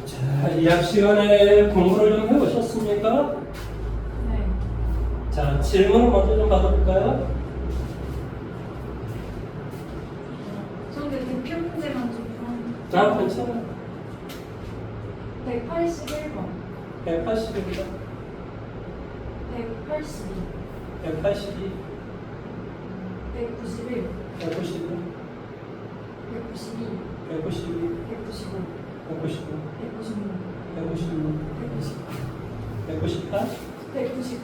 자, 이 앞 시간에 공부를 좀 해오셨습니까? 네. 자, 질문을 먼저 좀 받아볼까요? 저는 대표 문제만 좀 자, 괜찮아요. 181번, 180입니다. 182, 182, 191, 191, 192, 192, 195, 195, 196, 196, 198, 199,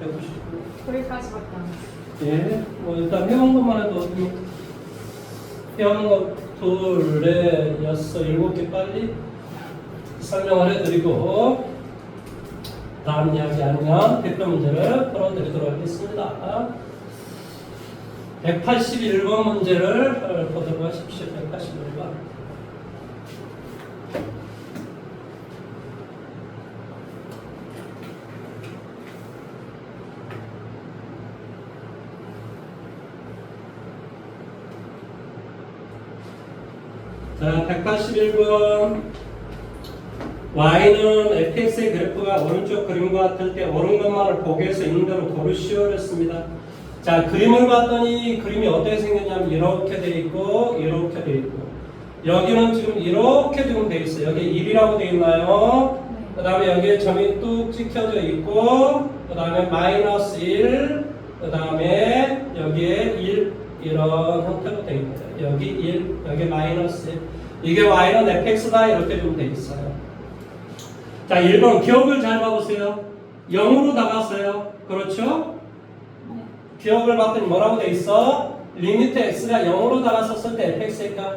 199. 거기까지밖에 안 했어요. 예, 뭐 일단 해온 것만 해도 해온 것 둘, 넷, 여섯, 일곱 개 빨리 설명을 해드리고 다음 이야기 아니면 대표 문제를 풀어드리도록 하겠습니다. 181번 문제를 보도록 하십시오. 181번. 자, 181번. y는 fx의 그래프가 오른쪽 그림과 같을 때 오른 것만을 보기에서 있는 대로 고르시오 그랬습니다. 자, 그림을 봤더니 그림이 어떻게 생겼냐면 이렇게 돼 있고 이렇게 돼 있고 여기는 지금 이렇게 지금 돼 있어요. 여기 1이라고 돼 있나요? 그 다음에 여기에 점이 뚝 찍혀져 있고 그 다음에 마이너스 1, 그 다음에 여기에 1 이런 형태로 돼 있습니다. 여기 1, 여기 마이너스 1. 이게 y는 fx다 이렇게 좀 돼 있어요. 자, 1번 기억을 잘 봐보세요. 0으로 나갔어요. 그렇죠? 기억을 봤더니 뭐라고 돼 있어? 리미트 x가 0으로 나갔었을 때 fx니까.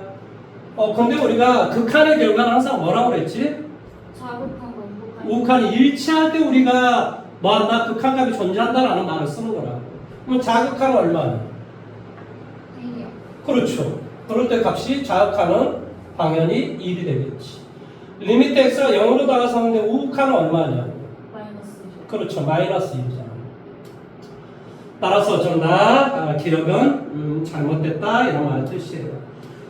근데 우리가 극한의 결과는 항상 뭐라고 그랬지? 자극한 원복한. 우극한이 일치할 때 우리가 뭐한다? 극한값이 존재한다라는 말을 쓰는 거라고. 그럼 자극한은 얼마나? 1이요. 그렇죠. 그럴 때 값이 자극하는 당연히 1이 되겠지. 리미트 x가 0으로 나가서는데 우극한은 얼마냐? 마이너스 1. 그렇죠. 마이너스 1이잖아. 따라서 정답 기억은 잘못됐다 이런 말 뜻이에요.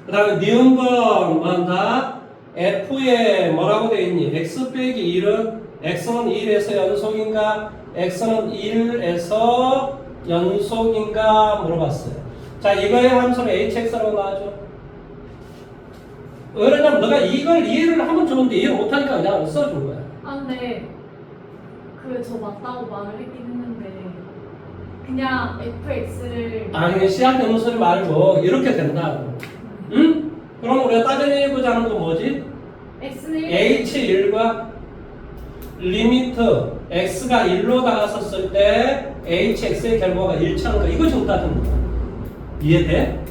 그 다음에 니은번 뭐한다? f에 뭐라고 되어 있니? x 빼기 1은 x는 1에서 연속인가? x는 1에서 연속인가? 물어봤어요. 자, 이거의 함수는 hx라고 나와죠. 왜냐면 너가 이걸 이해를 하면 좋은데 이해 못하니까 그냥 써준 거야. 아, 근데 저 맞다고 말을 했긴 했는데 그냥 fx를 아니, 시작되는 소리 말고 이렇게 된다고. 응? 그럼 우리가 따져보자는 건 뭐지? x는 1. h1과 리미트 x가 1로 다가섰을 때 hx의 결과가 일치하는 거. 이거 좀 따지는 거야. 이해돼?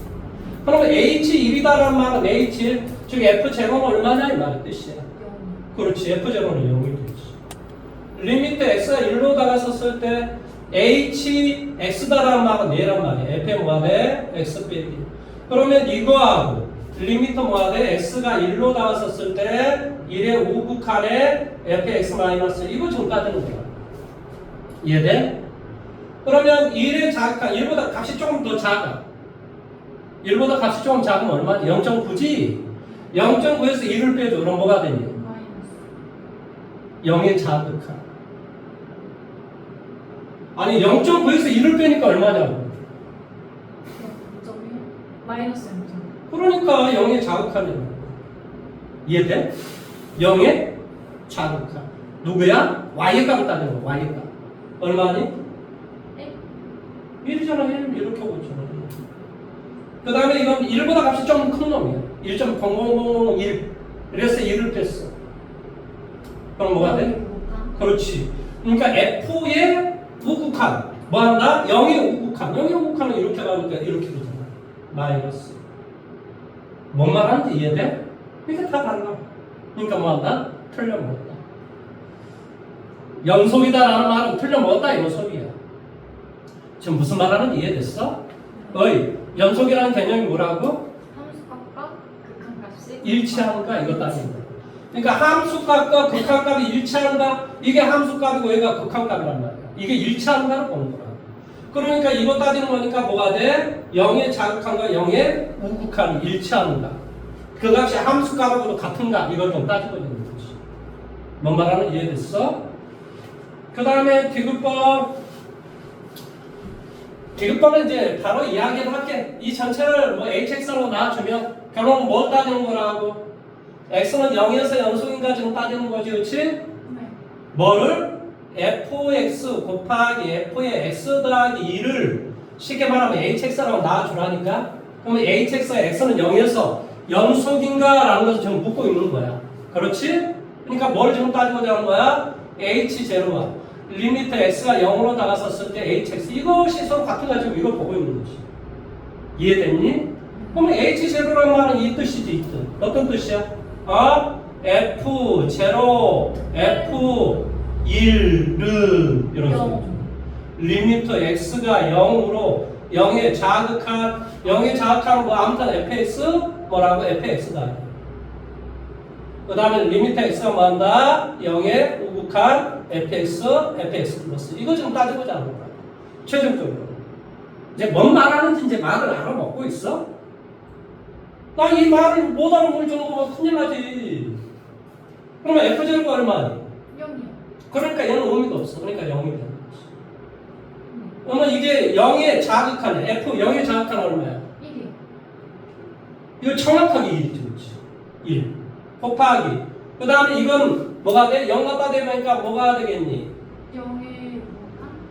그러면 h1이다라는 말은 h1, 즉 f제곱은 얼마냐 이 말의 뜻이야. 0. 그렇지, f제곱은 0이 되지. 리미트 x가 1로 다가섰을 때 hx다라는 말은 얘란 말이야. f에 뭐가 돼? x 빼기. 그러면 이거하고 리미트 뭐가 돼? x가 1로 나왔었을 때 1의 우극한에 fx 마이너스 이거 좀 따지는 거야. 이해돼? 그러면 1의 자극한 1보다 값이 조금 더 작아. 1보다 값이 조금 작으면 얼마지? 0.9지? 0.9에서 1을 빼줘. 그럼 뭐가 되니? 마이너스. 0의 자극한. 아니 0.9에서 1을 빼니까 얼마냐고. 0.1. 마이너스 0.1. 그러니까 0의 자극한이라고. 이해돼? 0의 자극한. 누구야? y의 값을 따지는 거야. y의 값. 얼마니? 1이잖아. 1 이렇게 오고 있잖아. 그 다음에 이건 1보다 값이 좀 큰 놈이야. 1.0001. 그래서 1을 뺐어. 그럼 뭐가 돼? 그렇지. 그러니까 f의 우극한. 뭐 한다? 0의 우극한. 0의 우극한은 이렇게 가니까 이렇게 되잖아. 마이너스. 뭔 말하는지 이해돼? 이게 다 달라. 그러니까 뭐 한다? 틀려 먹었다. 연속이다라는 말은 틀려 먹었다 이런 소리야. 지금 무슨 말하는지 이해됐어? 어이, 연속이라는 개념이 뭐라고? 함수값과 극한값이 일치하는가 이거 따진다. 그러니까 함수값과 극한값이 일치하는가? 이게 함수값이고 얘가 극한값이란 말이야. 이게 일치하는가를 보는 거야. 그러니까 이거 따지는 거니까 뭐가 돼? 0의 자극한과 0의 우극한이 일치하는가? 그 값이 함수값하고도 같은가? 이걸 좀 따지고 있는 거지. 뭔 말하는 이해됐어? 그 다음에 디귿법은 이제 바로 이야기를 할게. 이 전체를 뭐 hx로 놔주면 결론은 뭘 따지는 거라고? x는 0에서 연속인가지는 따지는 거지, 그렇지? 네. 뭐를? fx 곱하기 f의 x 더하기 2를 쉽게 말하면 hx라고 놔주라니까? 그러면 hx와 x는 0에서 연속인가? 라는 것을 지금 묻고 있는 거야. 그렇지? 그러니까 뭘 지금 따지고자 하는 거야? h0와 리미트 x가 0으로 다가섰을 때 hx 이것이 서로 같은 거 지금 이걸 보고 있는 거지. 이해됐니? 그러면 h0라는 말은 이 뜻이지, 이 뜻. 어떤 뜻이야? f0, f1은 이런 소리죠. 리미트 x가 0으로 0에 자극한 뭐 아무튼 fx 뭐라고 fx다. 그 다음에 리미트 x가 뭐한다? 0에 우극한 fx 플러스 이거 지금 따져보자 하는 거야. 최종적으로 이제 뭔 말하는지 이제 말을 알아먹고 있어? 나 이 말을 못 알아볼 정도면 큰일 나지. 그러면 f0가 얼마니? 0이요. 그러니까 얘는 의미가 없어. 그러니까 0이 되는 거지. 그러면 이게 0에 자극하는 f 0에 자극하는 얼마야? 1이요. 이거 정확하게 1이지, 그렇지? 1 곱하기. 그 다음에 이건 뭐가 돼? 0 갖다 대니까 뭐가 되겠니? 0에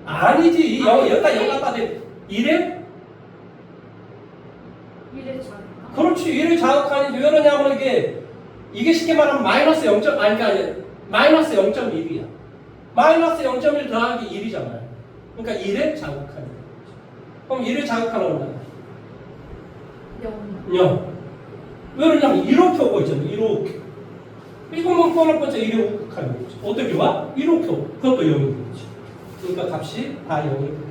아니지. 0여기다 0 갖다 대. 1에? 1에 자극. 그렇지. 1에 자극하니 왜 그러냐면 이게 쉽게 말하면 마이너스 0. 아니 마이너스 0.1이야. 마이너스 0.1 더하기 1이잖아요. 그러니까 1에 자극하니. 그럼 1에 자극하는 얼마야? 0. 0. 왜 그러냐면 이렇게 오고 있잖아. 이렇게. 이거만 뻔한 번째 1에 우극하는 거지. 어떻게 와? 이렇게 오고. 그것도 0이 되지. 그러니까 값이 다 0이 되지.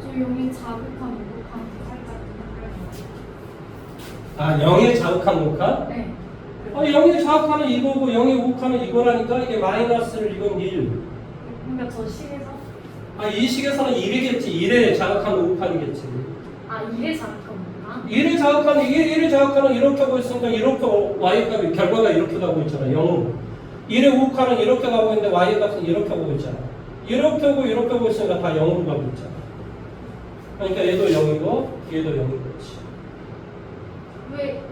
저 0에 자극한 우극한 살짝 헷갈려요. 아, 0에 자극한 우극한? 네. 0에 자극하는 이거고 0에 우극하는 이거라니까 이게 마이너스를 이건 1. 그러니까 저 식에서 이 식에서는 1이겠지. 1에 자극한 우극한이겠지. 1에 자극한 우극한? 1에 자극하는 이게 1에 자극하는 이렇게 하고 있으니까 이렇게 y값이 결과가 이렇게 가고 있잖아. 0으로. 1에 우극하는 이렇게 가고 있는데 y값은 이렇게 오고 있잖아. 이렇게 오고 있으니까 다 0으로 가고 있잖아. 그러니까 얘도 0이고 얘도 0이겠지. 왜?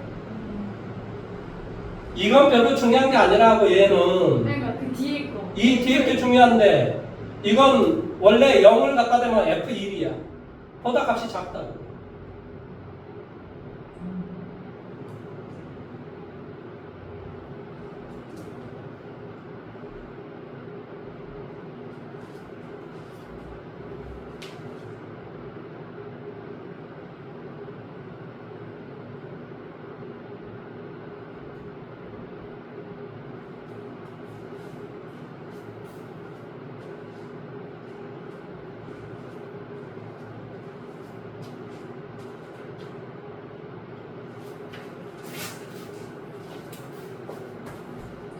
이건 별로 중요한 게 아니라고 얘는. 그러니까 그 뒤에 거. 이 뒤에 게 중요한데 이건 원래 0을 갖다 대면 F1이야. 보다 값이 작다고.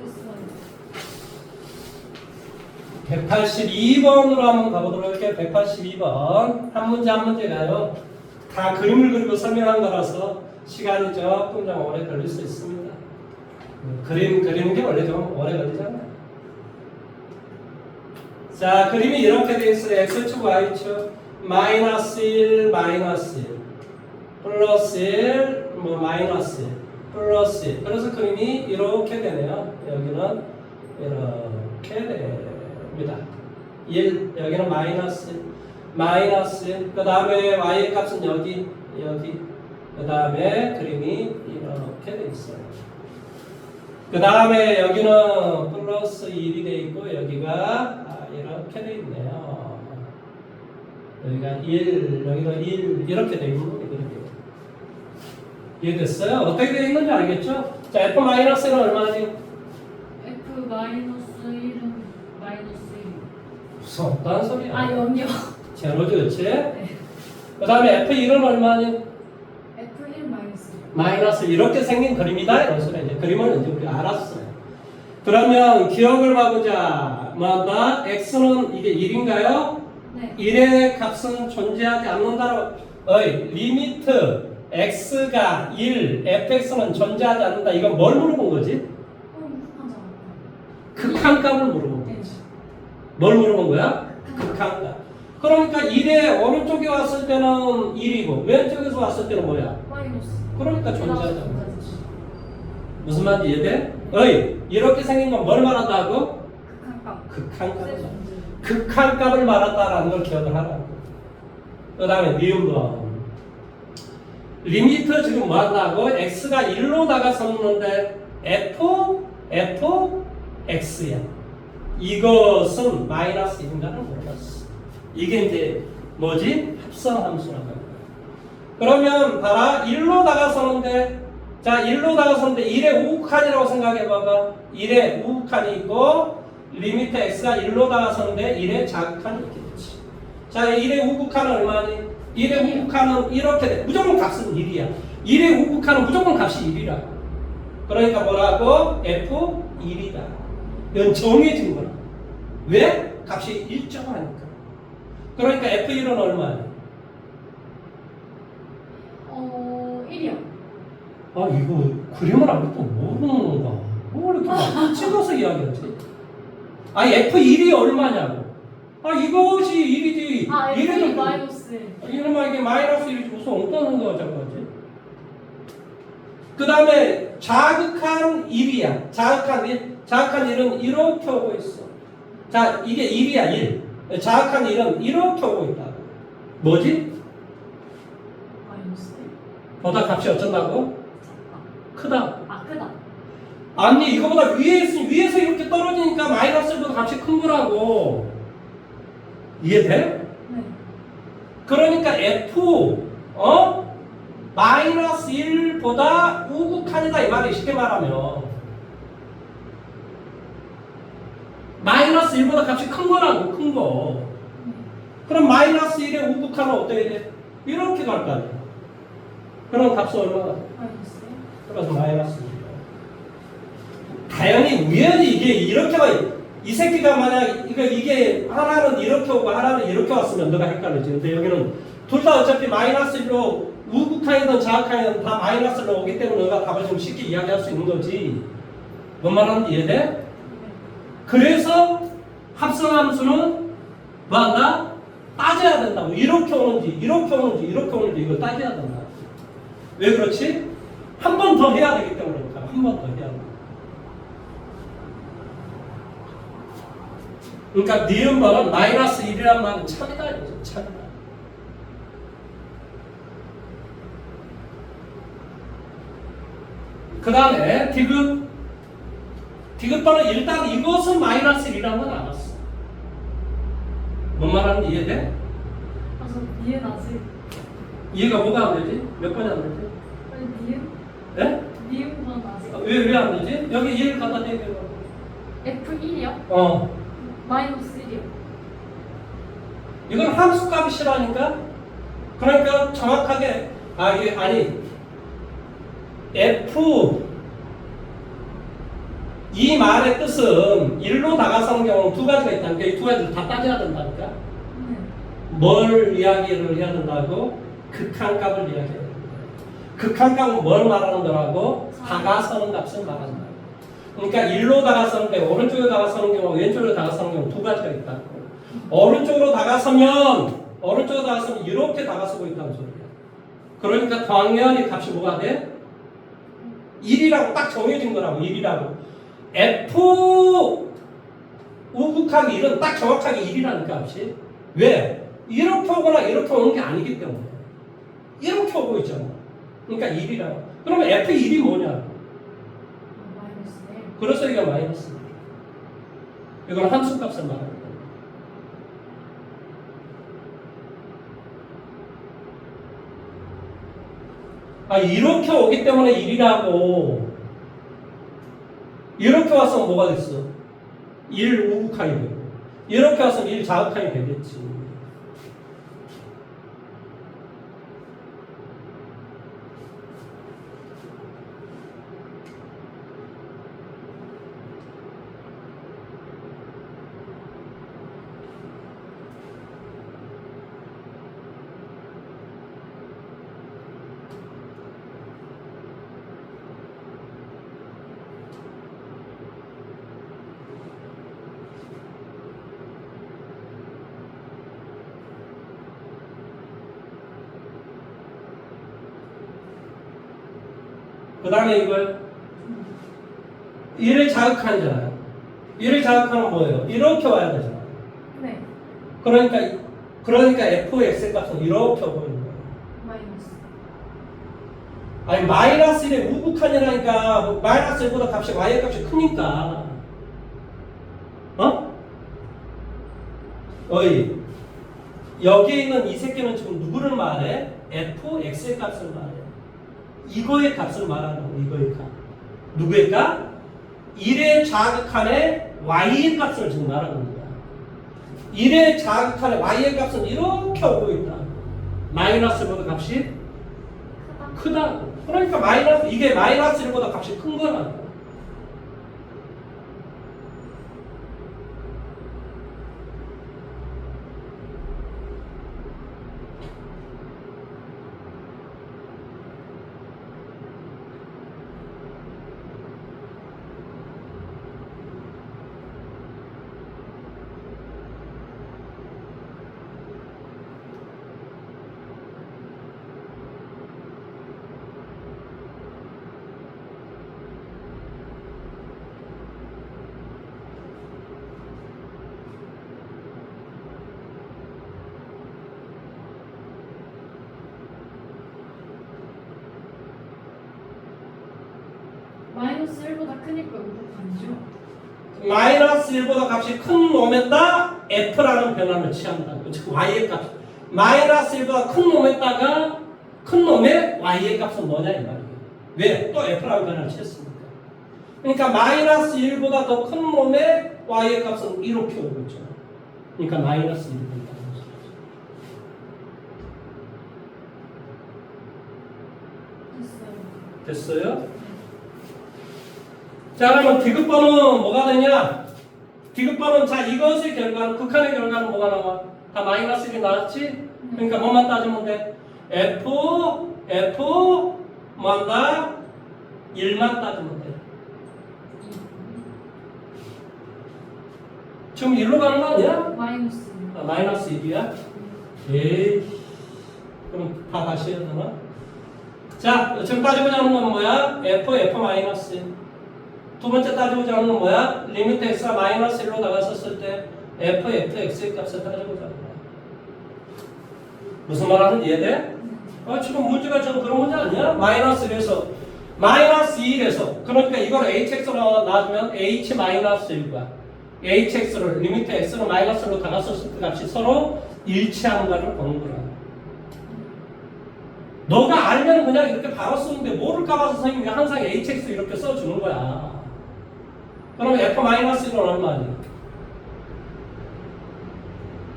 됐어요. 182번으로 한번 가보도록 할게요. 182번. 한 문제 한 문제 가요. 다 그림을 그리고 설명한 거라서 시간이 조금 좀 오래 걸릴 수 있습니다. 그림 그리는 게 원래 좀 오래 걸리잖아요. 자, 그림이 이렇게 돼 있어요. X축, Y축. 마이너스 1, 마이너스 1, 플러스 1, 뭐 마이너스 1, 플러스 1. 그래서 그림이 이렇게 되네요. 여기는 이렇게 됩니다. 1, 여기는 마이너스 1, 마이너스 1. 그 다음에 y의 값은 여기. 그 다음에 그림이 이렇게 돼 있어요. 그 다음에 여기는 플러스 1이 돼 있고 여기가 이렇게 돼 있네요. 여기가 1, 여기도 1 이렇게 돼 있는 거예요. 이해됐어요? 어떻게 돼 있는지 알겠죠? 자, f-는 얼마지? F 마이너스 1은 마이너스 1. 무슨 어떤 소리야? 아 0이요. 제로지, 그치? 그 다음에 f1은 얼마니? F1 마이너스 1. 마이너스 이렇게 생긴 그림이다. 이런 소리. 이제 그림을 이제 우리가 알았어요. 그러면 기억을 해보자. 뭐한다? x는 이게 1인가요? 네. 1의 값은 존재하지 않는다로 리미트 x가 1, fx는 존재하지 않는다. 이건 뭘 물어본 거지? 극한값을 물어본 거지. 뭘 물어본 거야? 극한값. 그러니까 1의 오른쪽에 왔을 때는 1이고 왼쪽에서 왔을 때는 뭐야? 마이너스. 그러니까 존재하지 않는다. 무슨 말인지 이해돼? 이렇게 생긴 건 뭘 말한다고? 극한값. 극한값을. 극한값을 말한다라는 걸 기억을 하라고. 그 다음에 니은번. 리미트 지금 뭐 한다고? x가 1로 다가섰는데 fx야. 이것은 마이너스 1인가를 물어봤어. 이게 이제 뭐지? 합성함수라고 합니다. 그러면 봐라. 1로 다가서는데 자 1로 다가서는데 1의 우극한이라고 생각해봐봐. 1의 우극한이 있고 리미트 x가 1로 다가서는데 1의 자극한이 있겠지. 자 1의 우극한은 얼마니? 1의 우극한은 이렇게 돼. 무조건 값은 1이야. 1의 우극한은 무조건 값이 1이라고. 그러니까 뭐라고? f1이다. 이건 정해진 거야. 왜? 값이 일정하니까. 그러니까 f1은 얼마야? 1이요. 아 이거 그림을 안 보고 모르는 건가? 뭐 이렇게 막 찍어서 이야기하지? 아니 f1이 얼마냐고? 아 이것이 1이지. 아 F1 마이너스 1. 이놈아 이게 마이너스 1이지 무슨 어떤 거 저거지? 그 다음에 자극한 1이야. 자극한 1. 자극한 1은 이렇게 오고 있어. 자 이게 1이야 1. 자극한 1은 이렇게 오고 있다. 뭐지? 마이너스 1. 보다 값이 어쩐다고? 크다. 아 크다. 아니 이거보다 위에 있으니 위에서 이렇게 떨어지니까 마이너스 1보다 값이 큰 거라고. 이해돼? 네. 그러니까 f 마이너스 1보다 우극한이다 이 말이 쉽게 말하면 마이너스 1보다 값이 큰 거라고. 큰 거. 그럼 마이너스 1의 우극한은 어떻게 돼? 이렇게 갈 거 아니야. 그럼 값은 얼마나? 마이너스 1. 그래서 마이너스 1이야. 당연히 우연히 이게 이렇게 와. 이 새끼가 만약 이게 하나는 이렇게 오고 하나는 이렇게 왔으면 너가 헷갈리지. 근데 여기는 둘 다 어차피 마이너스 1로 우극한이든 자극한이든 다 마이너스로 오기 때문에 너가 답을 좀 쉽게 이야기할 수 있는 거지. 뭔 말하는지 이해돼? 네. 그래서 합성함수는 뭐한다? 따져야 된다고. 이렇게 오는지 이렇게 오는지 이렇게 오는지 이걸 따져야 된다. 왜 그렇지? 한 번 더 해야 되기 때문에 그러니까 한 번 더 해야 돼. 그러니까 니은번은 마이너스 1이란 말은 참이다 이거죠. 참이다. 그 다음에 디귿번은 일단 이것은 마이너스 1이라는 건 알았어. 뭔 말하는지 이해돼? 아, 저 니은 아직. 이해가 뭐가 안 되지? 몇 번이 안 되지? 아니 니은? 네? 니은만 아직. 왜 안 되지? 여기 1 갖다 대고. F1이요? 마이너스 1이요. 이건 함수값이라니까. 그러니까 정확하게 이게 아니 F 이 말의 뜻은 1로 다가서는 경우는 두 가지가 있다니까. 이 두 가지를 다 따져야 된다니까. 네. 뭘 이야기를 해야 된다고? 극한값을 이야기해야 된다. 극한값은 뭘 말하는 거라고? 다가서는 값을 말한다. 그러니까 1로 다가서는데 오른쪽으로 다가서는 경우, 왼쪽으로 다가서는 경우 두 가지가 있다고. 오른쪽으로 다가서면 오른쪽으로 다가서면 이렇게 다가서고 있다는 소리야. 그러니까 당연히 값이 뭐가 돼? 1이라고 딱 정해진 거라고. 1이라고. F 우극하기 1은 딱 정확하게 1이라니까 값이. 왜? 이렇게 오거나 이렇게 오는 게 아니기 때문에. 이렇게 오고 있잖아. 그러니까 1이라고. 그러면 F1이 뭐냐? 마이너스 1. 그래서 이게 마이너스. 이건 함수값을 말하는 거야. 아, 이렇게 오기 때문에 1이라고. 이렇게 와서 뭐가 됐어? 1 우극하이 되고. 이렇게 와서 1 자극하이 되겠지. 그 다음에 이걸 1을 자극하잖아요. 1을 자극하는 뭐예요? 이렇게 와야 되잖아. 네. 그러니까 fx의 값은 이렇게 오고 있는 거예요. 마이너스. 아니 마이너스 1의 우극한이라니까 마이너스 1보다 값이 y의 값이 크니까. 어? 어이 여기에 있는 이 새끼는 지금 누구를 말해? fx의 값을 말해. 이거의 값을 말하는 거. 이거의 값. 누구의 값? 1의 자극한의 y의 값을 지금 말하는 거야. 1의 자극한의 y의 값은 이렇게 오고 있다. 마이너스 1보다 값이 크다. 그러니까 이게 마이너스 1보다 값이 큰 거라고. 마이너스 1보다 크니까 우극한이죠. 마이너스 1보다 값이 큰 놈에다 f라는 변화를 취한다. 즉 y의 값. 마이너스 1보다 큰 놈에다가 큰 놈의 y의 값은 뭐냐 이 말이에요. 왜? 또 f라는 변화를 취했으니까. 그러니까 마이너스 1보다 더 큰 놈의 y의 값은 이렇게 오고 있죠. 그러니까 마이너스 1이 된다는 거죠. 됐어요. 됐어요? 자, 그러면 디귿번은 뭐가 되냐? 디귿번은 자 이것의 결과는 극한의 결과는 뭐가 나와? 다 마이너스 1이 나왔지? 그러니까 뭐만 따지면 돼? f 뭐한다? 1만 따지면 돼. 지금 1로 가는 거 아니야? 마이너스. 아, 마이너스 1이야? 에이, 그럼 다 다시 해야 되나? 자, 지금 따지고자 하는 건 뭐야? f 마이너스 1. 두 번째 따지고자 하는 건 뭐야? 리미트 x가 마이너스 1로 나갔었을 때 fx의 값을 따지고자 하는 거야. 무슨 말 하는지 이해돼? 지금 문제가 지금 그런 문제 아니야? 마이너스 1에서 마이너스 2에서 그러니까 이걸 hx로 놔주면 h 마이너스 1과 hx를 리미트 x로 마이너스로 다갔었을 때 값이 서로 일치한가를 보는 거야. 너가 알면 그냥 이렇게 바로 쓰는데 모를까 봐서 선생님이 항상 hx 이렇게 써주는 거야. 그러면 f-1은 얼마니?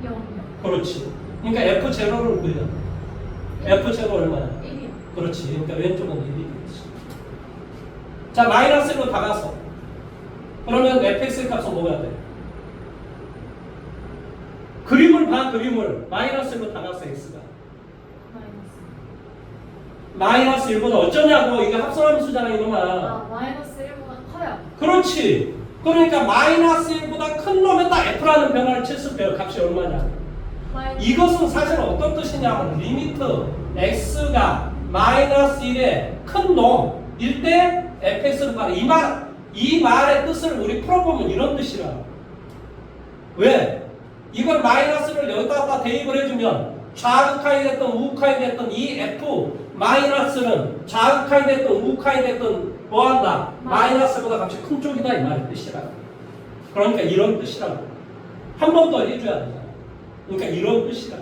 0. 그렇지. 그러니까 f0를 구해야 돼. f0 얼마야? 1이요. 그렇지. 그러니까 왼쪽은 1이겠지. 자, 마이너스 1로 다가서. 그러면 fx의 값은 뭐가 돼? 그림을 봐, 그림을. 마이너스 1로 다가서 x가. 마이너스. 마이너스 1보다 어쩌냐고. 이게 합성함수잖아, 이놈아. 아, 마이너스 1보다 커요. 그렇지. 그러니까 마이너스 1보다 큰 놈에다 f라는 변화를 쳤을 때 값이 얼마냐? 이것은 사실 어떤 뜻이냐면 리미트 x가 마이너스 1의 큰 놈일 때 fx를 봐라. 이 말의 뜻을 우리 풀어보면 이런 뜻이라. 왜? 이걸 마이너스를 여기다가 대입을 해주면 좌극하이 됐든 우극하이 됐든 이 f 마이너스는 좌극하이 됐든 우극하이 됐든 뭐한다? 마이너스보다 값이 큰 쪽이다 이 말의 뜻이라. 그러니까 이런 뜻이라고. 한 번 더 해줘야 되잖아. 그러니까 이런 뜻이라.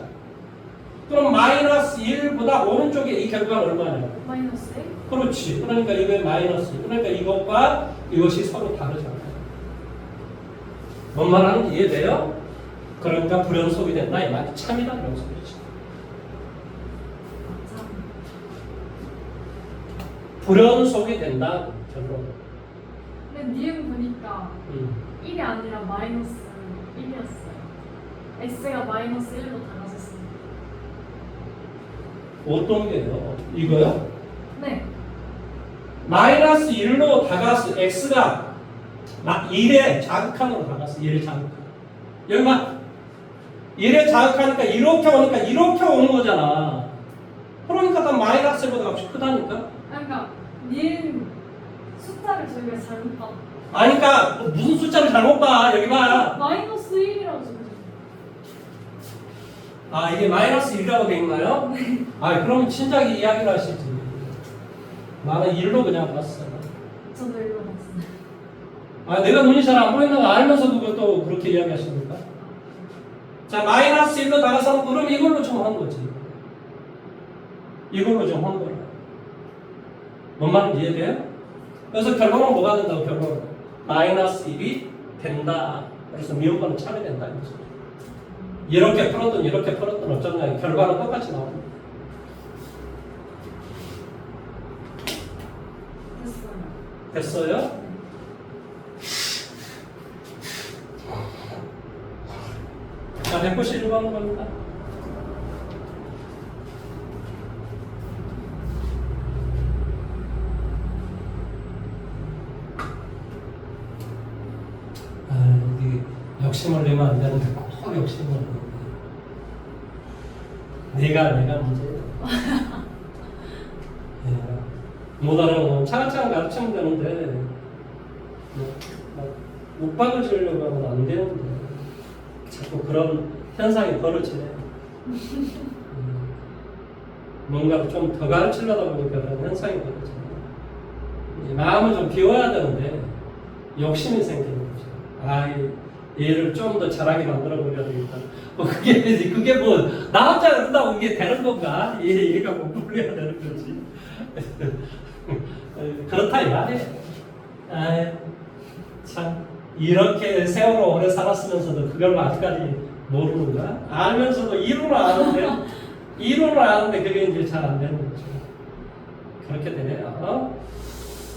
그럼 마이너스 1보다 오른쪽에 이 결과는 얼마냐? 마이너스 1? 그렇지. 그러니까 이게 마이너스. 그러니까 이것과 이것이 서로 다르잖아요. 뭔 말하는지 이해돼요? 그러니까 불연속이 된다 이 말이 참이다 이런 소리지. 불연속이 된다 결론. 근데 니은 보니까 1이 아니라 마이너스 1이었어요. x가 마이너스 1로 다가졌어요. 어떤 게요? 이거요? 네. 마이너스 1로 다가서 x가 1의 자극항으로 다가서 1의 자극항. 여기 막 1의 자극하니까 이렇게 오니까 이렇게 오는 거잖아. 그러니까 다 마이너스 1보다 값이 크다니까. 그러니까 니은 숫자를 저희가 잘못 봤. 아니 그러니까 무슨 숫자를 잘못 봐. 여기 봐. 마이너스 1이라고 적어줘. 아 이게 마이너스 1이라고 돼 있나요? 네. 아 그럼 진작에 이야기를 하시지. 나는 1로 그냥 봤어. 저도 이거 봤어요. 아 내가 눈이 잘 안 보이는 거 알면서도 그것도 그렇게 이야기하십니까? 자 마이너스 1로 다가서면 그럼 이걸로 좀 한 거지. 이걸로 좀 한 거야. 뭔 말인지 이해돼요? 그래서 결론은 뭐가 된다고 결론은? 마이너스 1이 된다. 그래서 미분반은 참이 된다. 이렇게 풀었든 이렇게 풀었든 어쩌냐 결과는 똑같이 나옵니다. 됐어요. 됐어요? 자, 191번 겁니다. 이게 욕심을 내면 안 되는데 꼭 욕심을 내가 문제예요. 예. 못 알아보면 차근차근 가르치면 되는데 못 박아주려고 하면 안 되는데 자꾸 그런 현상이 벌어지네. 뭔가 좀 더 가르치려다 보니까 그런 현상이 벌어지네. 이제 마음을 좀 비워야 되는데 욕심이 생기는 거죠. 얘를 좀 더 잘하게 만들어 보려야 되겠다. 그게 뭐 나 혼자 그런다고 이게 되는 건가? 얘가 못 불려야 되는 거지. 그렇다 이 말이에요. 참 이렇게 세월을 오래 살았으면서도 그걸 아직까지 모르는가? 알면서도 이론을 아는데 그게 이제 잘 안 되는 거죠. 그렇게 되네요.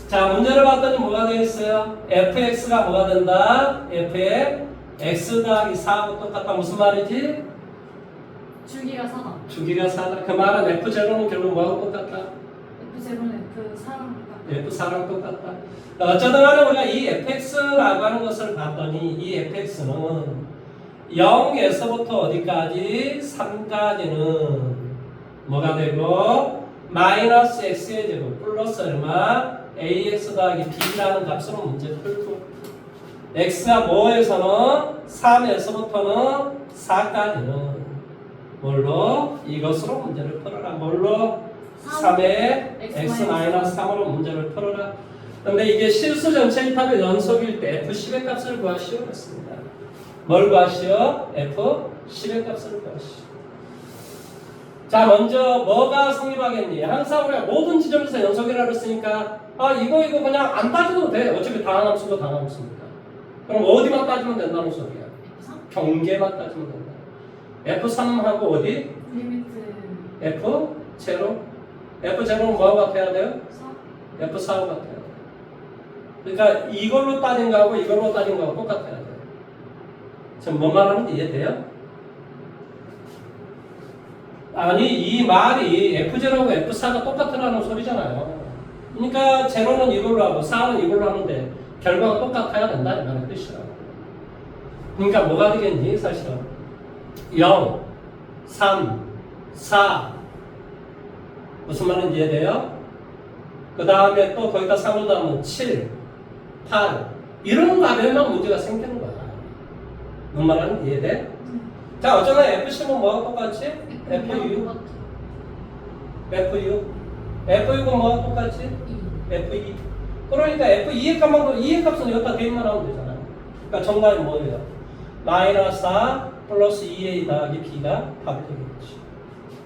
자 문제를 봤더니 뭐가 되어 있어요? fx가 뭐가 된다? f의 x 더하기 4하고 똑같다. 무슨 말이지? 주기가 4다. 주기가 4다. 그 말은 f0는 결국 뭐하고 똑같다? F0은 F4랑 똑같다. f4랑 똑같다. 어쩌든 간에 우리가 이 fx라고 하는 것을 봤더니 이 fx는 0에서부터 어디까지? 3까지는 뭐가 되고 마이너스 x의 제곱 플러스 얼마? ax 더하기 b라는 값으로 문제 풀고 x가 뭐에서는 3에서부터는 4까지는 뭘로? 이것으로 문제를 풀어라. 뭘로? 3의 x-3으로 문제를 풀어라. 근데 이게 실수 전체 입합의 연속일 때 f10의 값을 구하시오 그랬습니다. 뭘 구하시오? f10의 값을 구하시오. 자 먼저 뭐가 성립하겠니? 항상 우리가 모든 지점에서 연속이라고 했으니까 이거 그냥 안 따져도 돼. 어차피 다항함수고 다항함수니까. 그럼 어디만 따지면 된다는 소리야? F3? 경계만 따지면 된다. F3하고 어디? 리미트 F0? F0는 뭐하고 같아야 돼요? 4? F4하고 같아야 돼요. 그러니까 이걸로 따진 거하고 이걸로 따진 거하고 똑같아야 돼요. 지금 뭔 말하는지 이해돼요? 아니 이 말이 F0하고 F4가 똑같으라는 소리잖아요. 그러니까 0는 이걸로 하고 4는 이걸로 하는데 결과가 똑같아야 된다 이 말의 뜻이라고. 그러니까 뭐가 되겠니 사실은 0 3, 4. 무슨 말인지 이해돼요? 그 다음에 또 거기다 3을 더하면 7, 8. 이런 가면만 문제가 생기는 거야. 뭔 말하는지 이해돼? 자, 어쩌나 F10은 뭐하고 똑같지? FU. FU. F6은 뭐하고 똑같지? F2. 그러니까 F2의 값만, 2의 값은 여기다 대입만 하면 되잖아. 그러니까 정답이 뭐예요? 마이너스 4 플러스 2A 더하기 B가 답이 되겠지.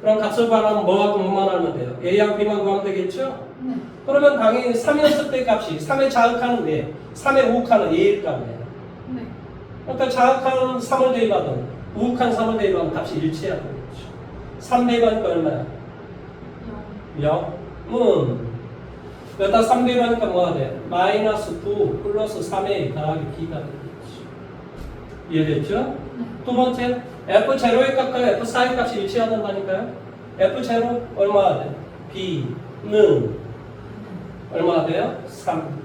그럼 값을 구하려면 뭐하고 뭐만 하면 돼요? A하고 B만 구하면 되겠죠? 네. 그러면 당연히 3이었을 때 값이 3의 자극하는 게 3의 우극하는 A일 거 아니에요. 네. 그러니까 자극하는 3을 대입하든 우극한 3을 대입하면 값이 일치해야 되겠죠. 3 대입하니까 얼마야? 0은 여기다 3 대입하니까 뭐가 돼? 마이너스 9 플러스 3A 더하기 B가 되겠죠. 이해됐죠? 두 번째, F0의 값과 F4의 값이 일치해야 된다니까요. F0 얼마가 돼? B는 얼마가 돼요? 3.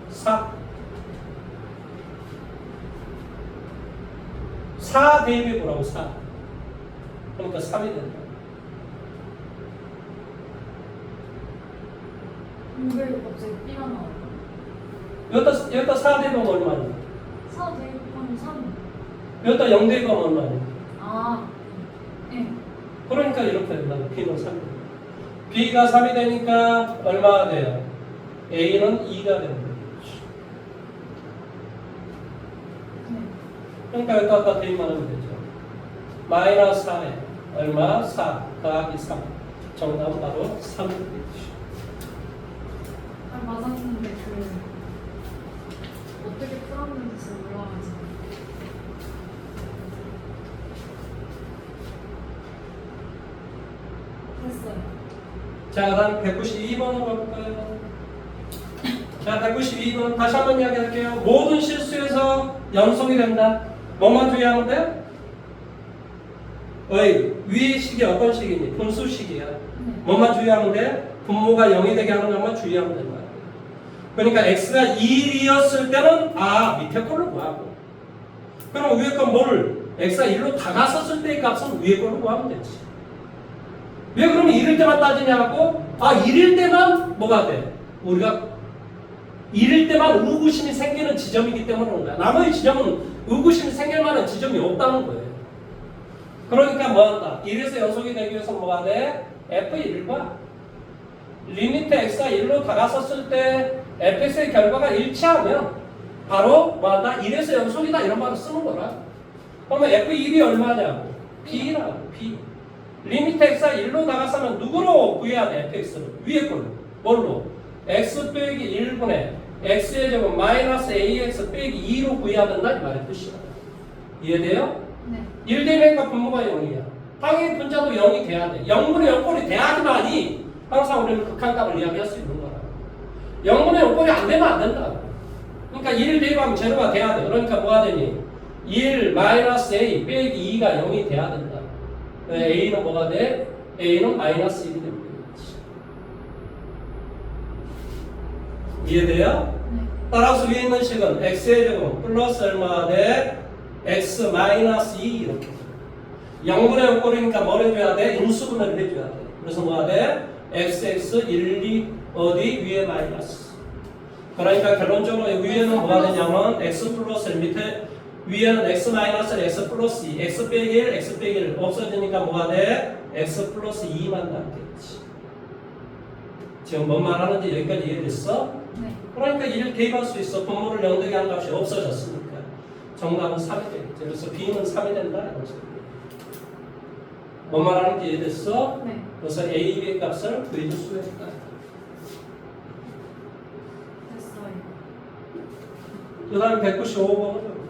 4. 4 대입해 보라고 4. 그러니까 3이 된다. 왜 갑자기 B가 나와요? 여기다 4 대입하면 얼마니? 4 대입하면 3. 여기다 0 대입하면 얼마니? 아, 네. 그러니까 이렇게 된다. B는 3이 된다. B가 3이 되니까 얼마가 돼요? A는 2가 되는 거죠. 네. 그러니까 여기다 갖다 대입만 하면 되죠. 마이너스 4에 얼마? 4 더하기 3. 정답은 바로 3이 되죠. 아, 맞았는데 어떻게 풀었는지 몰라가지고. 됐어요. 자, 그 다음 192번으로 가볼까요? 자, 192번 다시 한번 이야기할게요. 모든 실수에서 연속이 된다. 뭐만 주의하면 돼? 위의 식이 어떤 식이니? 분수식이야. 뭐만 주의하면 돼? 분모가 0이 되게 하는 것만 주의하면 된다. 그러니까 x가 1이었을 때는 밑에 걸로 구하고, 그럼 위에 건 뭐를? x가 1로 다가섰을 때의 값은 위에 걸로 구하면 되지. 왜 그러면 1일 때만 따지냐고? 1일 때만 뭐가 돼? 우리가 1일 때만 의구심이 생기는 지점이기 때문에 그런 거야. 나머지 지점은 의구심이 생길 만한 지점이 없다는 거예요. 그러니까 뭐한다? 1에서 연속이 되기 위해서 뭐가 돼? F1과 리미트 x가 1로 다가섰을 때 fx의 결과가 일치하면 바로 뭐한다? 1에서 연속이다 이런 말을 쓰는 거라. 그러면 F1이 얼마냐고? B라고 B. 리미트 x가 1로 나갔으면 누구로 구해야 돼? fx를 위에 걸로 뭘로? x 빼기 1분의 x의 제곱 마이너스 ax 빼기 2로 구해야 된다 이 말의 뜻이야. 이해돼요? 네. 1 되니까 분모가 0이야. 당연히 분자도 0이 돼야 돼. 0분의 0꼴이 돼야지만이 항상 우리는 극한값을 이야기할 수 있는 거라. 0분의 0꼴이 안 되면 안 된다. 그러니까 1 대입하면 제로가 돼야 돼. 그러니까 뭐가 되니? 1 마이너스 a 빼기 2가 0이 돼야 된다. a는 뭐가 돼? a는 마이너스 1이 됩니다. 이해돼요? 네. 따라서 위에 있는 식은 x의 제곱 플러스 얼마가 돼? x 마이너스 2 이렇게. 0분의 0꼴이니까 뭘 해줘야 돼? 인수분해를 해줘야 돼. 그래서 뭐가 돼? xx 1, 2 어디? 위에 마이너스. 그러니까 결론적으로 위에는 뭐가 되냐면 x 플러스 밑에 위에는 x 마이너스 x 플러스 2, x 빼기 1, x 빼기 1 없어지니까 뭐가 돼? x 플러스 2만 남겠지. 지금 뭔 말하는지 여기까지 이해됐어? 네. 그러니까 1을 대입할 수 있어. 분모를 0 되게 한 값이 없어졌으니까. 정답은 3이 되겠지. 그래서 B는 3이 된다. 이런 소리예요. 뭔 말하는지 이해됐어? 네. 그래서 A, B의 값을 구해줄 수 있다. 됐어요. 그 다음 195번은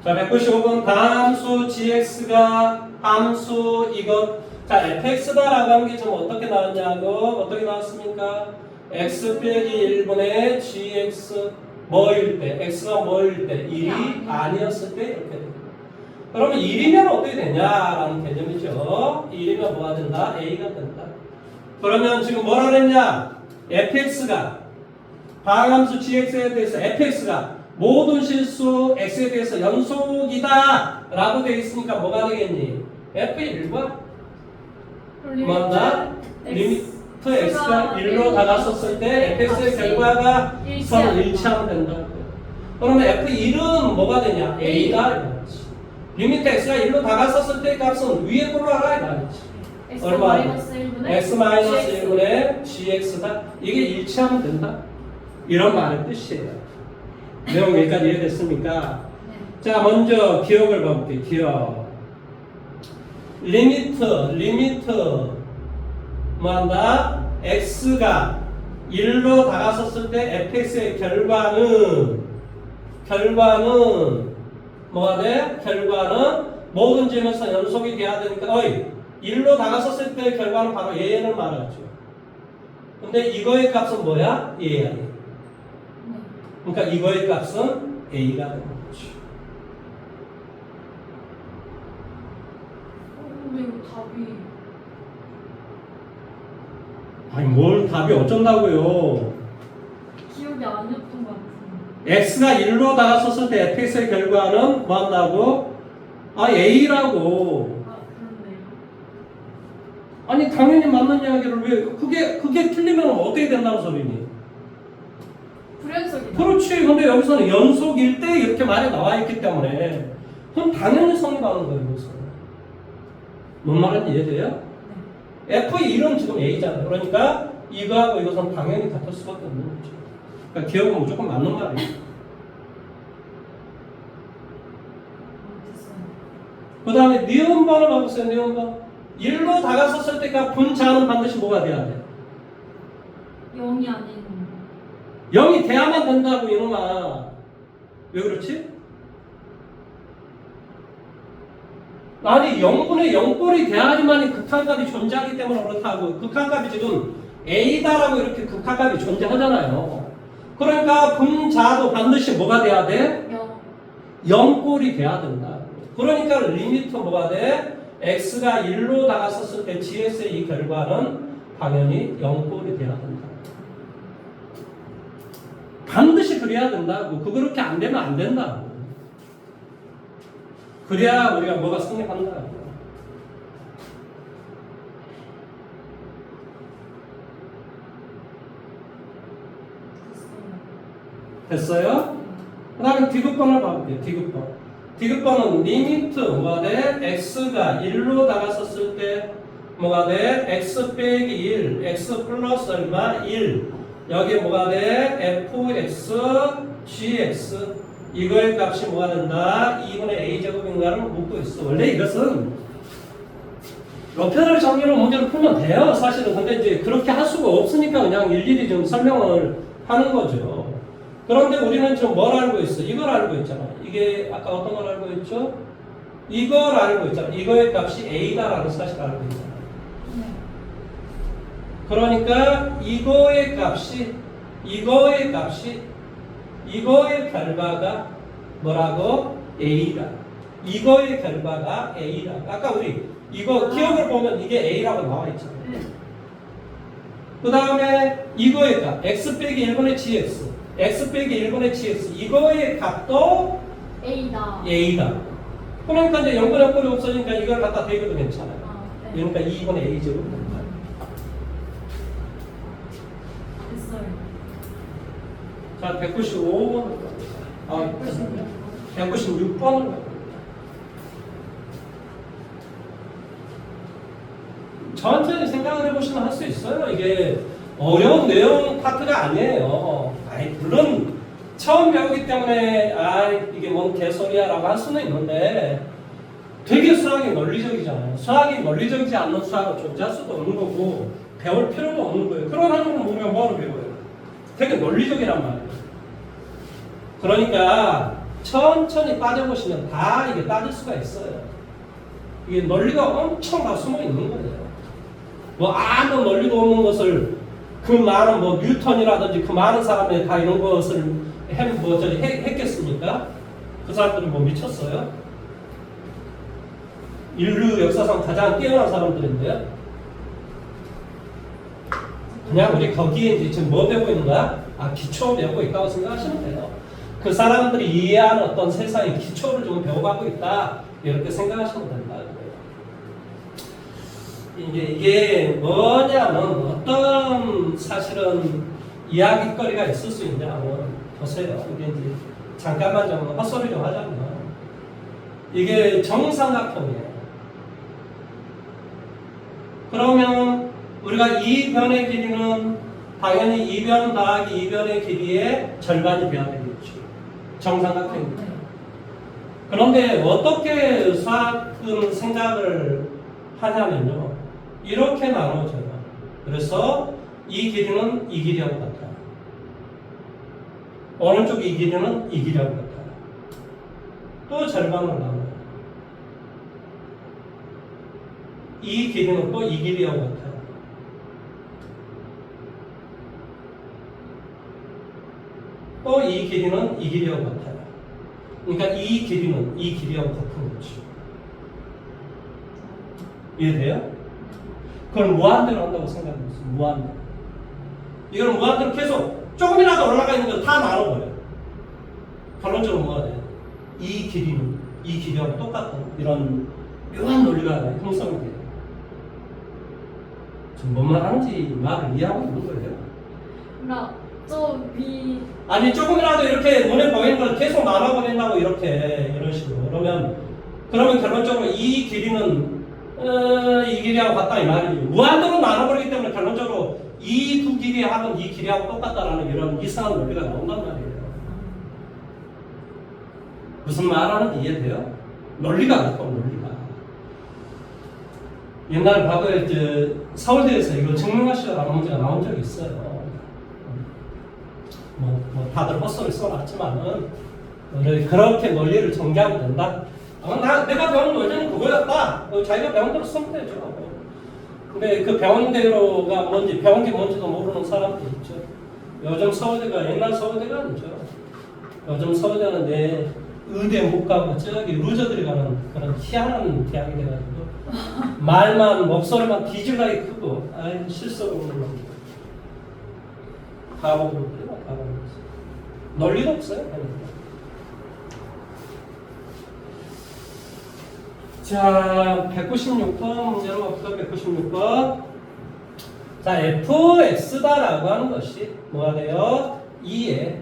자, 195번 다함수 gx가 함수 이것 자 fx다라고 하는 게 지금 어떻게 나왔냐고 어떻게 나왔습니까? x 빼기 1분의 gx 뭐일 때, x가 뭐일 때, 1이 아니었을 때 이렇게 됩니다. 그러면 1이면 어떻게 되냐라는 개념이죠. 1이면 뭐가 된다? a가 된다. 그러면 지금 뭐라 그랬냐? fx가 방함수 gx에 대해서 fx가 모든 실수 x에 대해서 연속이다 라고 되어 있으니까 뭐가 되겠니? f1과 뭐다? 리미트 x가 1로 다가섰을 때 fx의 결과가 서로 일치하면 된다. 그러면 f1은 뭐가 되냐? a다 이거지. 리미트 x가 1로 다가섰을 때 값은 위에 걸로 알아 이거지. 얼마? x-1분의 gx다. 이게 일치하면 된다. 이런 말의 뜻이에요. 내용 여기까지 이해됐습니까? 자, 먼저 기억을 봐볼게요. 기억. 리미트 뭐한다? x가 1로 다가섰을 때 fx의 결과는 뭐가 돼? 결과는 모든 점에서 연속이 돼야 되니까 1로 다가섰을 때 결과는 바로 얘를 말하죠. 근데 이거의 값은 뭐야? 얘야. 그러니까 이거의 값은 a가 되는 거죠. 근데 이거 답이 아니 뭘 답이 어쩐다고요. 기억이 아니었던 것 같은데. x가 1로 다가섰을 때 fx의 결과는 뭐 한다고? a라고. 아, 그렇네요. 아니 당연히 맞는 이야기를 왜 그게 틀리면 어떻게 된다는 소리니? 불연속이다. 그렇지. 근데 여기서는 연속일 때 이렇게 말이 나와 있기 때문에 그럼 당연히 성립하는 거예요. 여기서는. 뭔 말인지 이해돼요? 네. F1은 지금 A잖아요. 그러니까 이거하고 이것은 당연히 같을 수밖에 없는 거죠. 그러니까 기억은 무조건 맞는 말이에요. 됐어요. 그 다음에 니은번을 봐보세요. 니은번. 1로 다가섰을 때가 분자는 반드시 뭐가 돼야 돼? 0이 아닌 0이 돼야만 된다고 이놈아. 왜 그렇지? 아니 0분의 0꼴이 돼야지만 극한값이 존재하기 때문에 그렇다고. 극한값이 지금 A다라고 이렇게 극한값이 존재하잖아요. 그러니까 분자도 반드시 뭐가 돼야 돼? 0. 0꼴이 돼야 된다. 그러니까 리미트 뭐가 돼? x가 1로 다가섰을 때 gx의 이 결과는 당연히 0꼴이 돼야 된다. 반드시 그래야 된다고. 그렇게 안 되면 안 된다고. 그래야 우리가 뭐가 성립한다고. 됐어요? 그 다음에 디귿번을 봐볼게요. 디귿번. 디귿번은 리미트 뭐가 돼? x가 1로 다가섰을 때 뭐가 돼? x 빼기 1, x 플러스 얼마? 1. 여기 뭐가 돼? fx, gx. 이거의 값이 뭐가 된다? 2분의 a제곱인가를 묻고 있어. 원래 이것은 로페럴 정리로 문제를 풀면 돼요. 사실은. 근데 이제 그렇게 할 수가 없으니까 그냥 일일이 좀 설명을 하는 거죠. 그런데 우리는 지금 뭘 알고 있어? 이걸 알고 있잖아. 이게 아까 어떤 걸 알고 있죠? 이걸 알고 있잖아. 이거의 값이 a다라는 사실을 알고 있잖아. 그러니까 이거의 결과가 뭐라고? a다. 이거의 결과가 a다. 아까 우리 이거 기억을 보면 이게 a라고 나와 있잖아요. 그 다음에 이거의 값 x 빼기 1분의 gx, x 빼기 1분의 gx 이거의 값도 A다. a다. 그러니까 이제 0분의 0꼴이 없어지니까 이걸 갖다 대입해도 괜찮아요. 네. 그러니까 2분의 a제곱. 됐어요. 자, 195번. 196번을. 천천히 생각을 해보시면 할 수 있어요. 이게 어려운 내용 파트가 아니에요. 물론 처음 배우기 때문에 이게 뭔 개소리야라고 할 수는 있는데 되게 수학이 논리적이잖아요. 수학이 논리적이지 않는 수학은 존재할 수도 없는 거고 배울 필요도 없는 거예요. 그런 학문을 우리가 뭐하러 배워요? 되게 논리적이란 말이에요. 그러니까 천천히 따져보시면 다 이게 따질 수가 있어요. 이게 논리가 엄청 다 숨어 있는 거예요. 뭐 아무 논리도 없는 것을 그 많은 뭐 뉴턴이라든지 그 많은 사람이 다 이런 것을 했겠습니까? 그 사람들은 뭐 미쳤어요? 인류 역사상 가장 뛰어난 사람들인데요. 그냥 우리 거기에 이제 지금 뭐 배우고 있는 거야? 기초 배우고 있다고 생각하시면 돼요. 그 사람들이 이해하는 어떤 세상의 기초를 좀 배워가고 있다. 이렇게 생각하시면 된다. 이게 뭐냐면 어떤 사실은 이야기거리가 있을 수 있냐면 보세요. 이게 이제 잠깐만 좀 헛소리 좀 하자면 이게 정삼각형이에요. 그러면 우리가 이 변의 길이는 당연히 이 변 더하기 이 변의 길이의 절반이 돼야 되겠죠. 정삼각형입니다. 그런데 어떻게 수학은 생각을 하냐면요. 이렇게 나눠져요. 그래서 이 길이는 이 길이하고 같아요. 오른쪽 이 길이는 이 길이하고 같아요. 또 절반을 나눠요. 이 길이는 또 이 길이하고 같아요. 또 이 길이는 이 길이하고 같아요. 그러니까 이 길이는 이 길이하고 같은 거죠. 이해돼요? 그걸 무한대로 한다고 생각해보세요. 무한대로. 이걸 무한대로 계속 조금이라도 올라가 있는 걸 다 나눠버려요. 결론적으로 뭐가 돼요? 이 길이는 이 길이하고 똑같은 이런 묘한 논리가 형성이 돼요. 지금 뭔 말 하는지 말을 이해하고 있는 거예요. 그러니까 저 위. 아니 조금이라도 이렇게 눈에 보이는 걸 계속 나눠버린다고 이렇게 이런 식으로 그러면 결론적으로 이 길이는 이 길이하고 같다 이 말이죠. 무한대로 나눠버리기 때문에 결론적으로 이 두 길이하고 이 길이하고 똑같다라는 이런 이상한 논리가 나온단 말이에요. 무슨 말하는지 이해돼요? 논리가 아니고 논리가. 옛날 과거에 서울대에서 이거 증명하시라는 문제가 나온 적이 있어요. 뭐 다들 헛소리 써놨지만은 그렇게 논리를 전개하면 된다. 내가 배운 논리는 그거였다. 자기가 배운 대로 쓰면 되죠. 근데 그 배운 대로가 뭔지 배운 게 뭔지도 모르는 사람도 있죠. 요즘 서울대가 옛날 서울대가 아니죠. 요즘 서울대는 내 의대 못 가고 저기 루저들이 가는 그런 희한한 대학이 돼가지고 말만 목소리만 뒤질나게 크고 실수를 없는 놈들. 바보들이야 바보. 논리도 없어요. 자, 196번 문제로 봅시다. 196번. 자, fx다라고 하는 것이 뭐가 돼요? 2에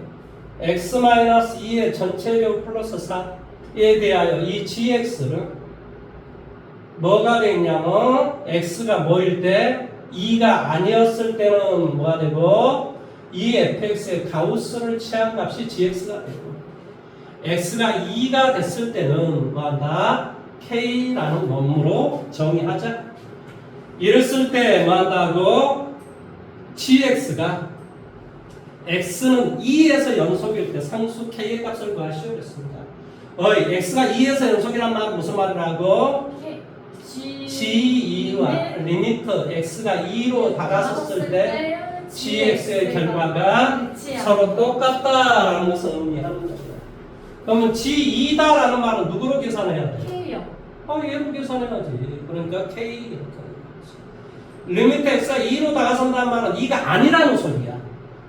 x-2의 전체제곱 플러스 4에 대하여 이 gx를 뭐가 되냐면 x가 뭐일 때 2가 아니었을 때는 뭐가 되고 이 fx의 가우스를 취한 값이 gx가 되고 x가 2가 됐을 때는 뭐한다? k라는 놈으로 정의하자. 이랬을 때 뭐한다고? gx가 x는 2에서 연속일 때 상수 k의 값을 구하시오 그랬습니다. x가 2에서 연속이란 말은 무슨 말이라고? g2와 리미트 x가 2로 다가섰을 때 gx의 결과가 서로 똑같다라는 것을 의미하는 거죠. 그러면 g2다라는 말은 누구로 계산해야 돼? K요. 얘로 계산해야지. 그러니까 k 이렇게 하는 거지. 리미트 x가 2로 다가선다는 말은 2가 아니라는 소리야.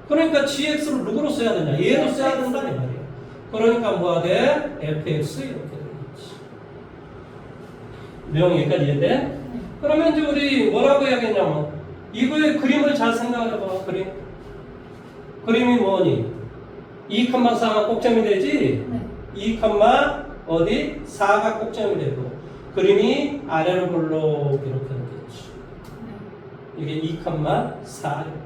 그러니까 gx를 누구로 써야 되냐? 얘로 써야 된다 이 말이야. 그러니까 뭐가 돼? fx 이렇게 되겠지. 내용 여기까지 이해돼? 그러면 이제 우리 뭐라고 해야겠냐면 이거의 그림을 잘 생각해봐. 그림이 뭐니? 2,4가 꼭점이 되지? 네. 2, 어디? 4가 꼭점이 되고 그림이 아래로 볼록 이렇게 되겠지. 이게 2,4 이렇게.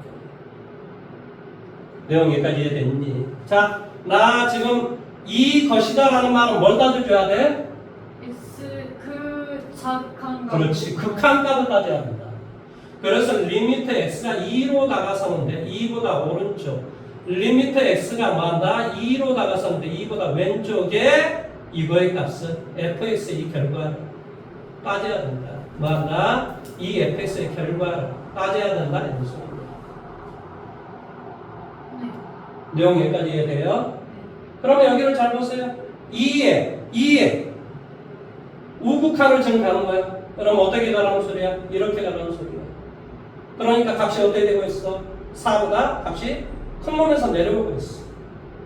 내용 여기까지 이해됐니? 자, 나 지금 이 것이다라는 말은 뭘 따져줘야 돼? X 그 작한 거. 그렇지. 극한값을 따져야 된다. 그래서 리미트 x가 2로 다가서는데 2보다 오른쪽 리미트 x가 뭐한다? 2로 다가서는데 2보다 왼쪽에 이거의 값은 fx의 이 결과를 따져야 된다. 뭐한다? 이 fx의 결과를 따져야 된다. 이런 소리입니다. 네. 내용 여기까지 이해돼요? 그러면 여기를 잘 보세요. 2에 우극한을 지금 가는 거야. 그럼 어떻게 가라는 소리야? 이렇게 가라는 소리야. 그러니까 값이 어떻게 되고 있어? 4보다 값이 큰 놈에서 내려오고 있어.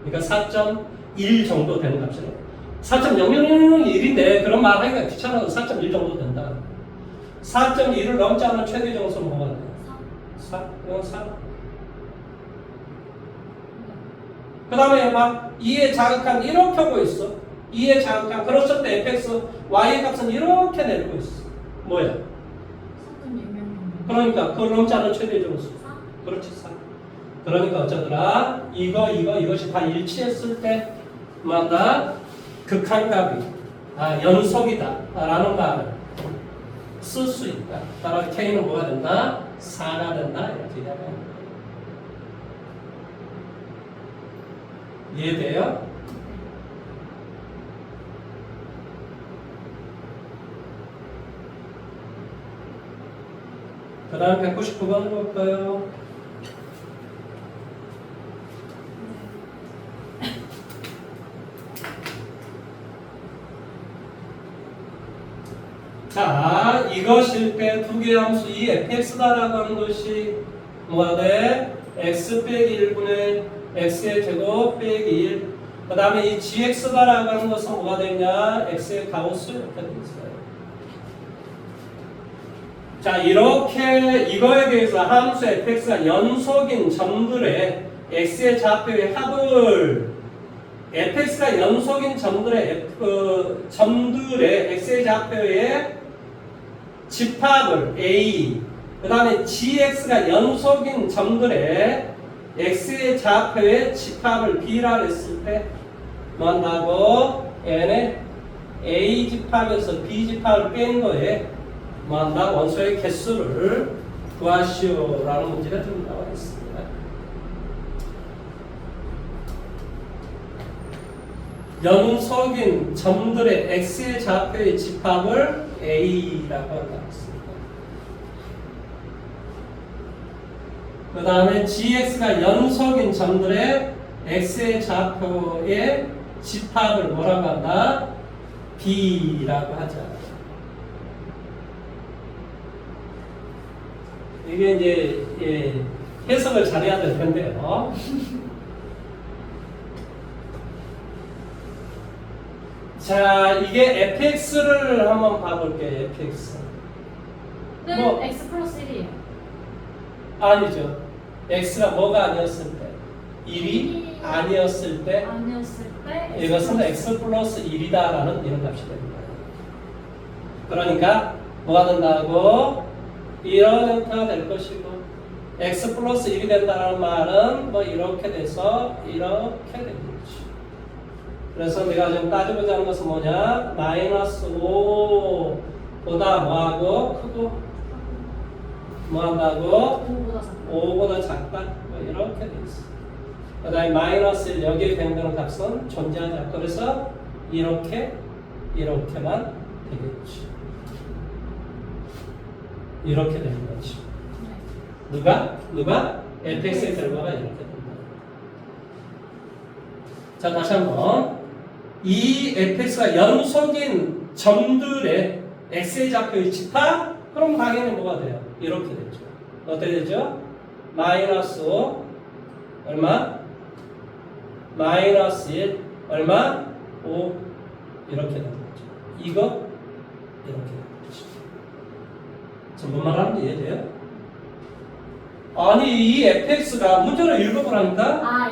그러니까 4.1 정도 되는 값이래. 4.0001인데 그런 말 하기가 귀찮아서 4.1 정도 된다. 4.1을 넘지 않은 최대 정수는 뭐가 돼? 4. 이건 4. 그 다음에 봐. 2의 자극한 이렇게 오고 있어. 2의 자극한 그렇을 때 fx, y의 값은 이렇게 내리고 있어. 뭐야? 4.6명. 그러니까 그걸 넘지 않은 최대 정수. 그렇지, 4. 그러니까 어쩌더라? 이것이 다 일치했을 때 뭐다? 극한값이 연속이다 라는 말을 쓸 수 있다. 따라 K는 뭐가 된다? 4가 된다. 이렇게 이야기합니다. 이해돼요? 그 다음 199번으로 볼까요? 자, 이것일 때 두 개의 함수 이 fx다라고 하는 것이 뭐가 돼? x 빼기 1분의 x의 제곱 빼기 1. 그 다음에 이 gx다라고 하는 것은 뭐가 되냐? x의 가우스 이렇게 되어 있어요. 자, 이렇게 이거에 대해서 함수 fx가 연속인 점들의 x의 좌표의 합을 fx가 연속인 점들의 점들의 x의 좌표의 집합을 a, 그 다음에 gx가 연속인 점들의 x의 좌표의 집합을 b라고 했을 때 뭐 한다고? n의 a 집합에서 b 집합을 뺀 거에 뭐 한다? 원소의 개수를 구하시오라는 문제가 좀 나와 있습니다. 연속인 점들의 x의 좌표의 집합을 a라고 한다고 했습니다. 그 다음에 gx가 연속인 점들의 x의 좌표의 집합을 뭐라고 한다? b라고 하자. 이게 이제 해석을 잘해야 될 텐데요. 자, 이게 fx를 한번 봐볼게요. fx. 뭐, x 플러스 1이에요. 아니죠. x가 뭐가 아니었을 때? 1이 아니었을 때 아니었을 때 이것은 x 플러스 1이다라는 이런 값이 됩니다. 그러니까 뭐가 된다고? 이런 형태가 될 것이고 x 플러스 1이 된다는 말은 뭐 이렇게 돼서 이렇게 되겠지. 그래서 내가 지금 따지고자 하는 것은 뭐냐? 마이너스 5보다 뭐하고 크고 뭐 한다고? 5보다 작다. 뭐 이렇게 돼 있어. 그 다음에 마이너스 1 여기에 변하는 값은 존재하지 않고 그래서 이렇게만 되겠지. 이렇게 되는 거지. 누가? fx의 결과가 이렇게 된다. 자, 다시 한번. 이 fx가 연속인 점들의 x의 좌표의 집합? 그럼 당연히 뭐가 돼요? 이렇게 되죠. 어떻게 되죠? 마이너스 5 얼마? 마이너스 1 얼마? 5 이렇게 되는 거죠. 이거 이렇게 되는 거죠. 전부 말하면 이해돼요? 아니 이 fx가 문제를 읽어보라니까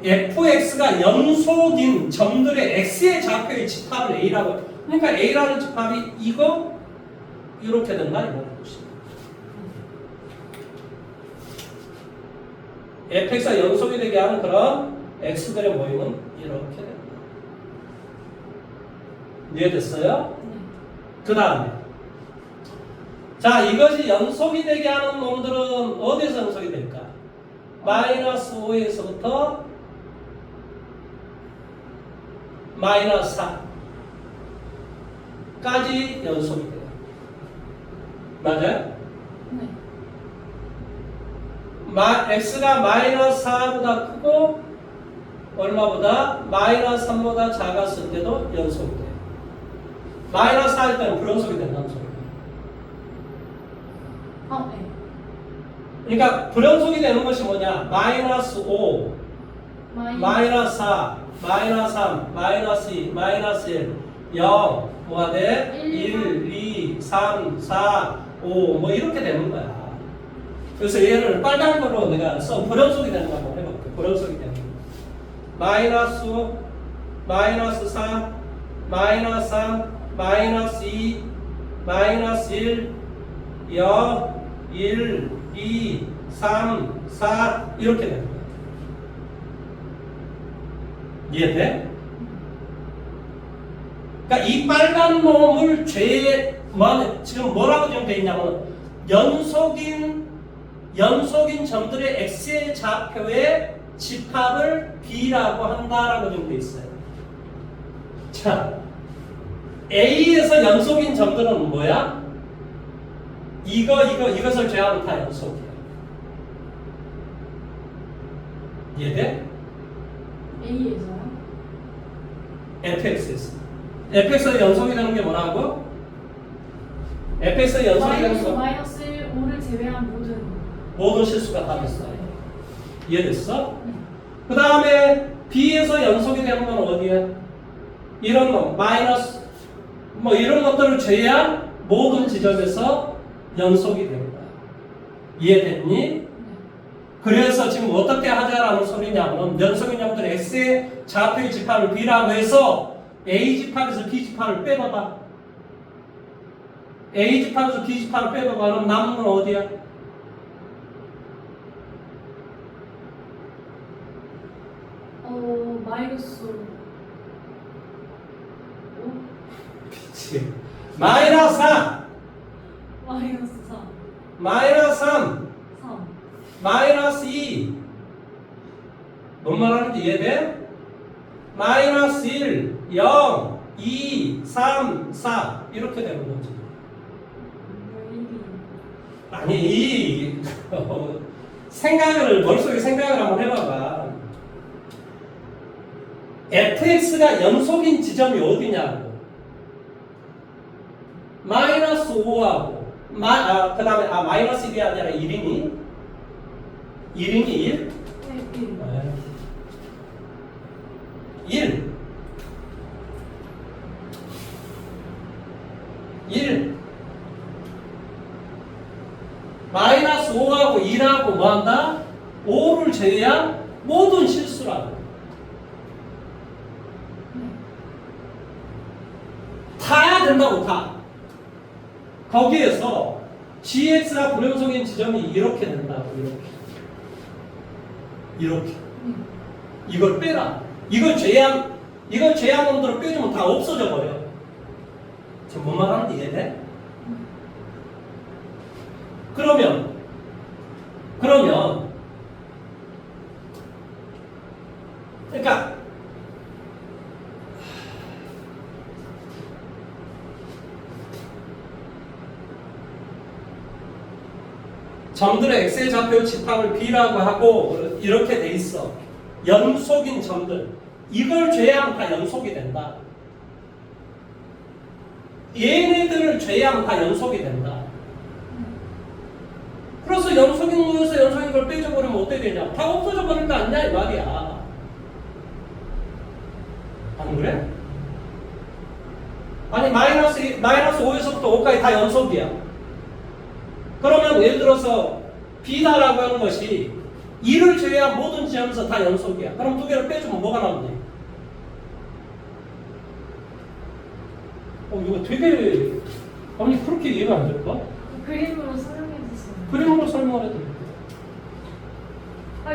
fx가 연속인 점들의 x의 좌표의 집합을 a라고. 그러니까 a라는 집합이 이거 이렇게 된다 이거는 것입니다. fx가 연속이 되게 하는 그런 x들의 모임은 이렇게 된다. 이해됐어요? 그 다음에 자, 이것이 연속이 되게 하는 놈들은 어디에서 연속이 될까? 마이너스 5에서부터 마이너스 4까지 연속이 돼요. 맞아요? 네. x가 마이너스 4보다 크고 얼마보다? 마이너스 3보다 작았을 때도 연속이 돼. 마이너스 4일 때는 불연속이 된다는 소리야. 네. 그러니까 불연속이 되는 것이 뭐냐? 마이너스 5, 마이너스 4, 마이너스 3, 마이너스 2, 마이너스 1, 0, 뭐가 돼? 1, 2, 3, 4, 5, 뭐 이렇게 되는 거야. 그래서 얘를 빨간 거로 내가 불연속이 되는 거 한번 해볼게. 불연속이 되는 거. 마이너스 5, 마이너스 4, 마이너스 3, 마이너스 2, 마이너스 1, 0, 1, 2, 3, 4 이렇게 되는 거야. 이해돼? 그러니까 이 빨간 놈을 지금 뭐라고 지금 돼 있냐면 연속인 점들의 x의 좌표의 집합을 b라고 한다라고 지금 돼 있어요. 자, A에서 연속인 점들은 뭐야? 이것을 제하면 다 연속이야. 이해돼? A에서요? fx에서. fx에서 연속이 되는 게 뭐라고? fx에서 연속이 되는 거 마이너스 5를 제외한 모든 실수가 다 됐어. 이해됐어? 그 다음에 b에서 연속이 되는 건 어디야? 이런 놈 마이너스 뭐 이런 것들을 제외한 모든 지점에서 연속이 되는 거야. 이해됐니? 그래서 지금 어떻게 하자라는 소리냐면 연속인 점들 x의 좌표의 집합을 b라고 해서 a 집합에서 b 집합을 빼봐봐. a 집합에서 b 집합을 빼봐봐. 그럼 남은 건 어디야? 마이너스 5. 그치. 마이너스 4, 마이너스 4. 마이너스 3, 3. 마이너스 2. 뭔 말하는지 이해돼? 마이너스 1, 0, 2, 3, 4 이렇게 되는 거지. 아니 머릿속에 생각을 한번 해봐봐. fx가 연속인 지점이 어디냐고. 마이너스 5하고 그 다음에 마이너스 1이 아니라 1이니? 1이니 1? 네, 1 1 마이너스 5하고 1하고 뭐한다? 5를 제외한 모든 실수라고. 다 된다고 다. 거기에서 gx가 불연속인 지점이 이렇게 된다고. 이렇게 이걸 빼라. 이걸 제한 놈들을 빼주면 다 없어져 버려. 지금 뭔 말하는지 이해돼? 그러면 그러니까 점들의 x의 좌표 집합을 b라고 하고 이렇게 돼 있어. 연속인 점들 이걸 제외하면 다 연속이 된다. 얘네들을 제외하면 다 연속이 된다. 그래서 연속인 거에서 연속인 걸 빼줘버리면 어떻게 되냐? 다 없어져 버릴 거 아니냐 이 말이야. 안 그래? 아니 마이너스 5에서부터 5까지 다 연속이야. 그러면 예를 들어서 b다라고 하는 것이 2를 제외한 모든 지점에서 다 연속이야. 그럼 두 개를 빼주면 뭐가 나오니? 이거 되게 아니 그렇게 이해가 안 될까? 그림으로 설명해 주세요. 그림으로 설명을 해드릴게요.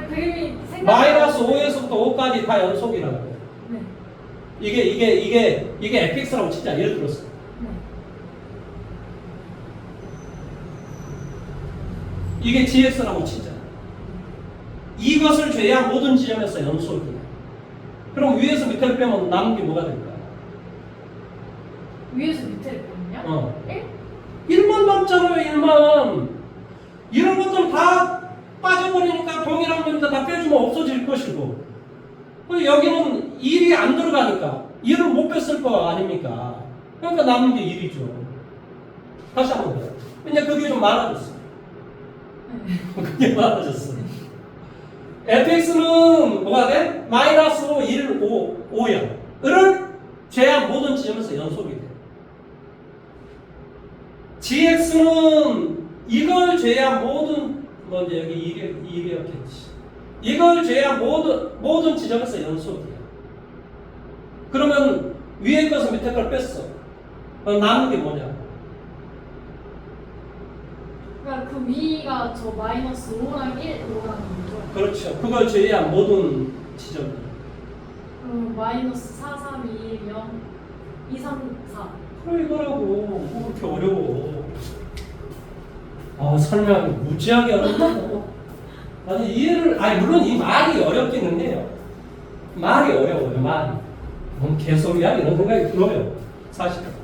그림이 마이너스 5에서부터 5까지 다 연속이라고. 네. 이게 fx라고 치자. 예를 들어서. 네. 이게 gx라고 치자. 이것을 제외한 모든 지점에서 연속이야. 그럼 위에서 밑에를 빼면 남은 게 뭐가 될까? 위에서 밑에를 보면요? 1만 남잖아요. 1만. 이런 것들 다 빠져버리니까 동일한 거니까 다 빼주면 없어질 것이고. 여기는 1이 안 들어가니까 1을 못 뺐을 거 아닙니까? 그러니까 남은 게 1이죠. 다시 한 번 더. 이제 그게 좀 많아졌어. 그게 많아졌어. fx는 뭐가 돼? 마이너스 5, 1, 5야. 를 제한 모든 지점에서 연속이 돼. gx는 이걸 제한 모든, 먼저 여기 1이었겠지. 이걸 제한 모든 지점에서 연속이야. 그러면 위에 것은 밑에 걸 뺐어. 그럼 남은 게 뭐냐? 그러니까 그 위가 저 마이너스 5랑 1, 5랑 2죠. 그렇죠. 그걸 제외한 모든 지점. 그럼 마이너스 4, 3, 2, 1, 0, 2, 3, 4. 그래 이거라고. 뭐 그렇게 어려워. 설명이 무지하게 어렵다. 아니 이해를, 물론 이 말이 어렵기는 해요. 말이 어려워요. 말이. 뭔 개소리야 이런 생각이 들어요. 사실은.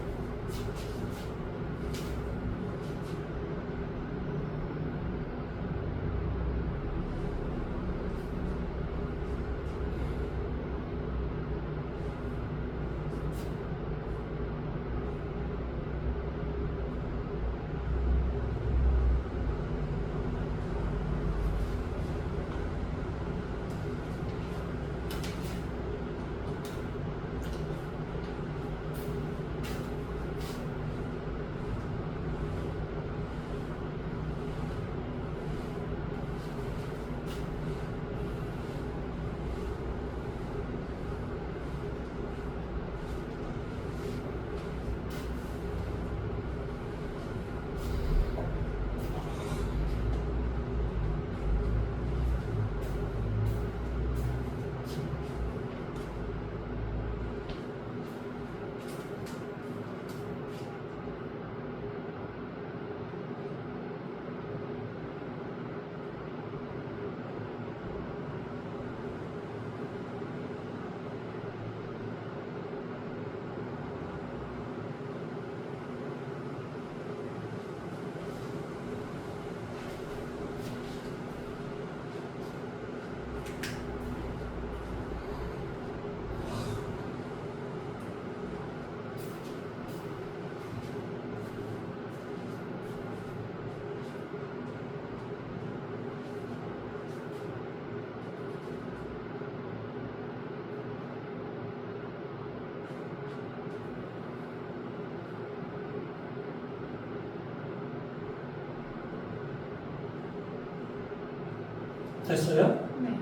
됐어요? 네.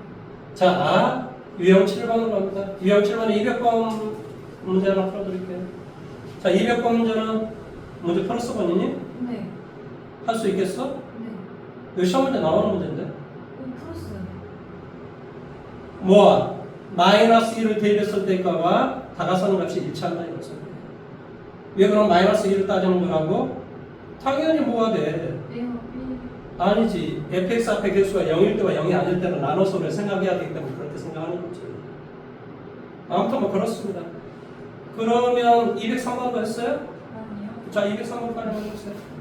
자, 유형 7번으로 갑니다. 유형 7번에 200번 문제 하나 풀어드릴게요. 자, 200번 문제는 문제 풀었어, 본인이? 네. 할 수 있겠어? 네. 이거 시험 문제 나오는 문제인데? 그럼 풀었어요. 뭐야? 마이너스 1을 대입했을 때 값과 다가서는 값이 일치한다 이거죠. 왜 그럼 마이너스 1을 따지는 거라고? 당연히 뭐가 돼? A와 B. 아니지. fx 앞에 개수가 0일 때와 0이 아닐 때는 나눠서 생각해야 되기 때문에 그렇게 생각하는 거지. 아무튼 뭐 그렇습니다. 그러면 203번도 했어요? 아니요. 자, 203번까지 해주세요.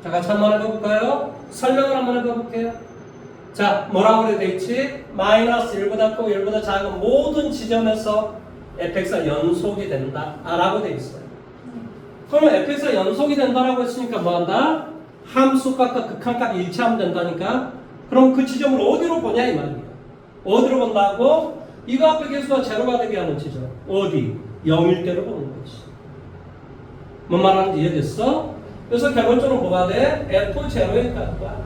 자, 같이 한번 해볼까요? 설명을 한번 해볼게요. 자, 뭐라고 그래 있지? 마이너스 1보다 크고 1보다 작은 모든 지점에서 fx가 연속이 된다. 라고 돼 있어요. 그러면 fx가 연속이 된다라고 했으니까 뭐한다? 함수값과 극한값이 일치하면 된다니까? 그럼 그 지점을 어디로 보냐 이 말이야. 어디로 본다고? 이거 앞에 개수가 제로가 되게 하는 지점. 어디? 0일 때로 보는 거지. 뭔 말하는지 이해됐어? 그래서 결론적으로 뭐가 돼? f0의 값과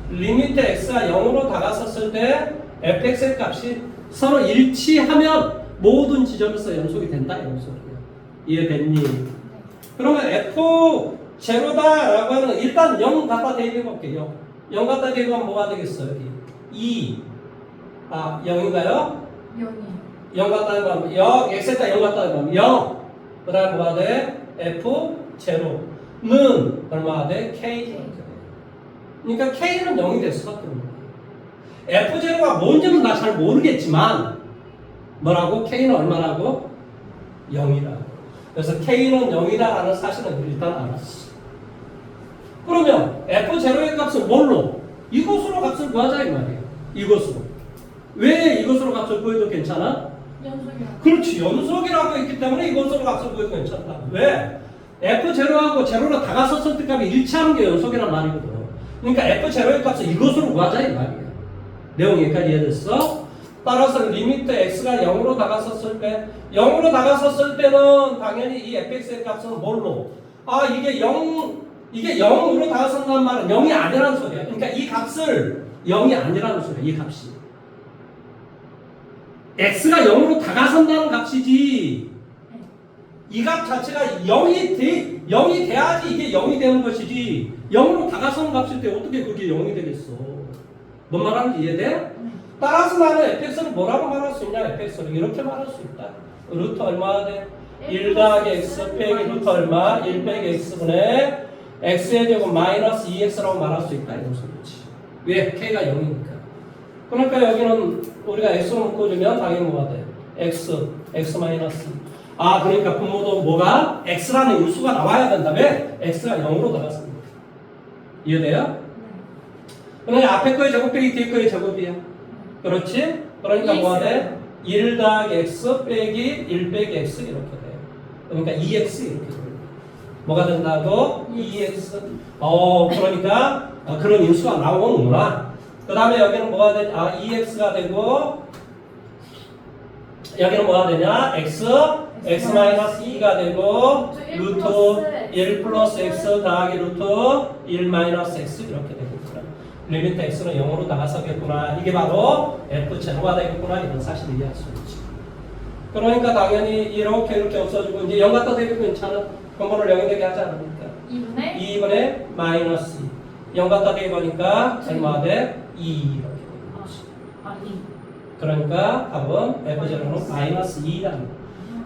리미트 x가 0으로 다가섰을 때 fx의 값이 서로 일치하면 모든 지점에서 연속이 된다 이런 소리야. 이해됐니? 그러면 f0다라고 하는 일단 0 갖다 대입해 볼게요. 0 갖다 대입하면 뭐가 되겠어요? 여기 2 0인가요? 0이요. 0 갖다 대입하면 0 x에다 0 갖다 대입하면 0. 그 다음에 뭐가 돼? f0는 얼마가 돼? k. 그러니까 k는 0이 될 수밖에 없는 거야. f0가 뭔지는 나 잘 모르겠지만 뭐라고? k는 얼마라고? 0이라고. 그래서 k는 0이다라는 사실은 일단 알았어. 그러면 f0의 값은 뭘로? 이것으로 값을 구하자 이 말이에요. 이것으로. 왜 이것으로 값을 구해도 괜찮아? 연속이요. 그렇지. 연속이라고 했기 때문에 이것으로 값을 구해도 괜찮다. 왜? f0하고 제로로 다가섰을 때 값이 일치하는 게 연속이란 말이거든. 그러니까 f0의 값을 이것으로 구하자 이 말이야. 내용 여기까지 이해됐어? 따라서 리미트 x가 0으로 다가섰을 때 0으로 다가섰을 때는 당연히 이 fx의 값은 뭘로? 이게 0으로 다가선다는 말은 0이 아니라는 소리야. 그러니까 이 값을 0이 아니라는 소리야. 이 값이 x가 0으로 다가선다는 값이지 이 값 자체가 0이 돼야지 이게 0이 되는 것이지 0으로 다가서는 값일 때 어떻게 그게 0이 되겠어? 뭔 말하는지 이해돼? 따라서 나는 fx를 뭐라고 말할 수 있냐? fx를 이렇게 말할 수 있다. 루트 얼마가 돼? 1 더하기 x 빼기 루트 얼마? 1 빼기 x분의 x의 제곱 마이너스 2x라고 말할 수 있다. 이런 소리지. 왜? k가 0이니까. 그러니까 여기는 우리가 x로 묶어주면 당연히 뭐가 돼? x 마이너스. 그러니까 분모도 뭐가? x라는 인수가 나와야 된다며? x가 0으로 나갔습니다. 이해돼요? 그러니까 앞에 거의 제곱 빼기 뒤에 거의 제곱이야. 그렇지? 그러니까 뭐가 돼? 1 더하기 x 빼기 1 빼기 x 이렇게 돼요. 그러니까 2x 이렇게 돼요. 뭐가 된다고? 2x. 그러니까 그런 인수가 나오는구나. 그 다음에 여기는 뭐가 되냐? 2x가 되고 여기는 뭐가 되냐? x 마이너스 2가 되고 루트 1 플러스 x 더하기 루트 1 마이너스 x 이렇게 되겠구나. 리미트 x는 0으로 나가서겠구나. 이게 바로 f0가 되겠구나. 이런 사실을 이해할 수 있지. 그러니까 당연히 이렇게 없어지고 이제 0 갖다 대입해도 괜찮아. 근본을 0이 되게 하지 않으니까 2분의 마이너스 2 0 갖다 대입하니까 얼마가 돼? 2 이렇게 되는 거지. 그러니까 답은 f0는 마이너스 2라는 거야.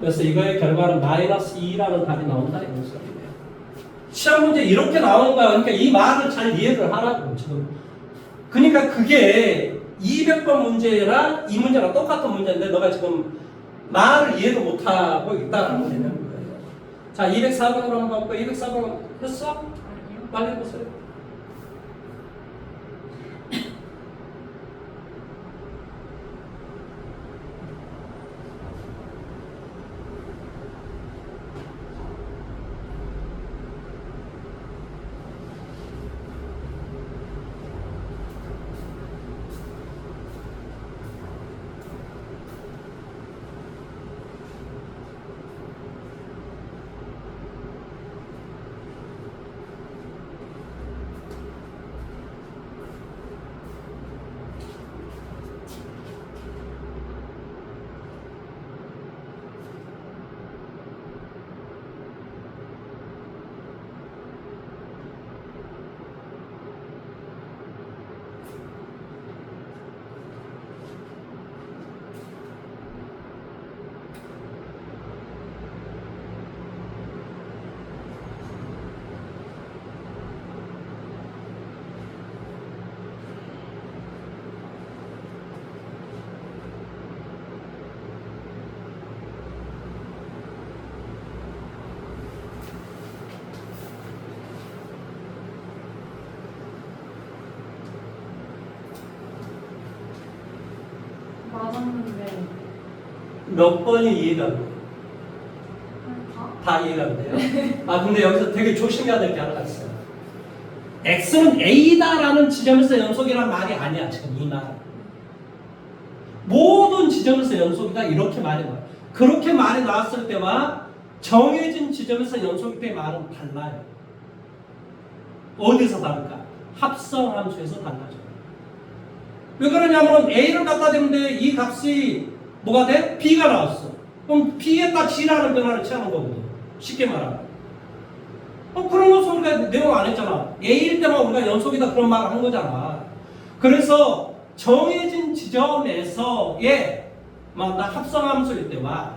그래서 이거의 결과는 마이너스 2라는 답이 나온다 이런 소리예요. 시험 문제 이렇게 나오는 거야. 그러니까 이 말을 잘 이해를 하라고 지금. 그러니까 그게 200번 문제랑 이 문제랑 똑같은 문제인데 너가 지금 말을 이해도 못하고 있다라고 되는 거예요. 자, 204번으로 한번 볼까? 204번 했어? 빨리 해보세요. 네. 몇 번이 이해가 안 돼요? 다? 다 이해가 안 돼요? 아 근데 여기서 되게 조심해야 될 게 하나가 있어요. x는 a다라는 지점에서 연속이란 말이 아니야 지금 이 말. 모든 지점에서 연속이다 이렇게 말이 나와요. 그렇게 말이 나왔을 때와 정해진 지점에서 연속일 때 말은 달라요. 어디서 다를까? 합성함수에서 달라져요. 왜 그러냐면 a를 갖다 대는데 이 값이 뭐가 돼? b가 나왔어. 그럼 b에다 g라는 변화를 취하는 거거든. 쉽게 말하면. 그런 것은 우리가 내용 안 했잖아. a일 때만 우리가 연속이다 그런 말을 한 거잖아. 그래서 정해진 지점에서의 합성함수일 때와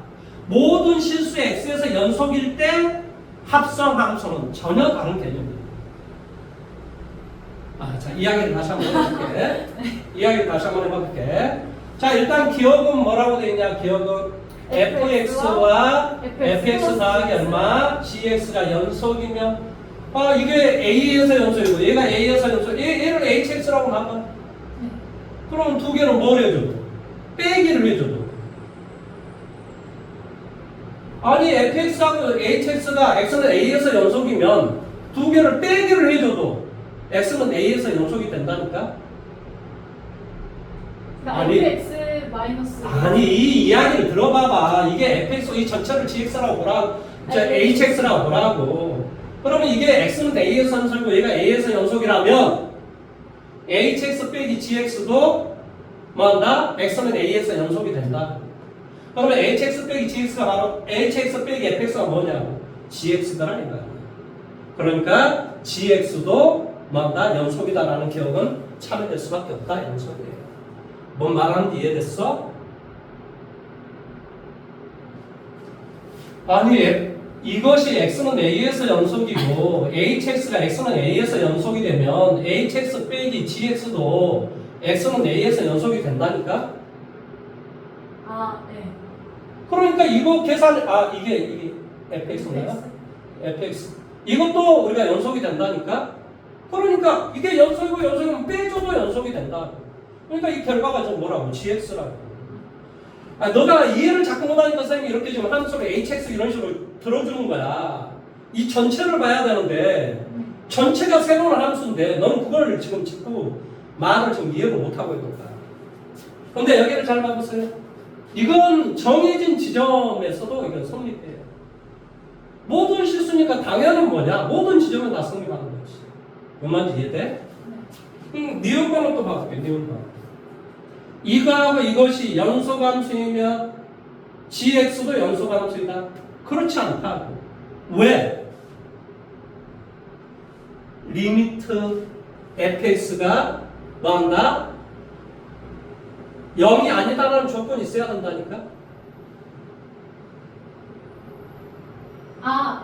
모든 실수 x에서 연속일 때 합성함수는 전혀 다른 개념이에요. 자, 이야기를 다시 한번 해볼게. 이야기를 다시 한번 해볼게. 자, 일단 기억은 뭐라고 되어 있냐? 기억은 fx와 fx 더하기 얼마? gx가 연속이면 이게 a에서 연속이고 얘가 a에서 연속 얘를 hx라고 나가. 그럼 두 개는 뭘 해줘도? 빼기를 해줘도. 아니 fx하고 hx가 x는 a에서 연속이면 두 개를 빼기를 해줘도 x는 a에서 연속이 된다니까? 아니 fx 마이너스 아니 이 이야기를 들어봐봐. 이게 fx 이 전체를 gx라고 보라고 hx라고 보라고. 그러면 이게 x는 a에서 연속이고 얘가 a에서 연속이라면 hx 빼기 gx도 뭐한다? x는 a에서 연속이 된다. 그러면 hx 빼기 gx가 바로 hx 빼기 fx가 뭐냐고? gx다라는 거야. 그러니까 gx도 뭐한다? 연속이다라는 기억은 참여될 수밖에 없다. 연속이에요. 뭔 말하는지 이해됐어? 아니 이것이 x는 a에서 연속이고 hx가 x는 a에서 연속이 되면 hx 빼기 gx도 x는 a에서 연속이 된다니까? 네. 그러니까 이거 계산 이게 fx인가요? fx 이것도 우리가 연속이 된다니까? 그러니까 이게 연속이고 연속이면 빼줘도 연속이 된다. 그러니까 이 결과가 좀 뭐라고? gx라고. 너가 이해를 자꾸 못하니까 선생님이 이렇게 지금 함수를 hx 이런 식으로 들어주는 거야. 이 전체를 봐야 되는데 전체가 새로운 함수인데 너는 그걸 지금 짚고 말을 지금 이해를 못하고 있는 거야. 근데 여기를 잘 봐보세요. 이건 정해진 지점에서도 이건 성립해요. 모든 실수니까 당연히 뭐냐? 모든 지점에 다 성립하는 거지. 뭔 말인지 이해돼? 니은번호 또 봐볼게. 니은번. 이거하고 이것이 연속함수이면 gx도 연속함수이다. 그렇지 않다고. 왜? 리미트 fx가 뭐한다? 0이 아니다라는 조건이 있어야 된다니까?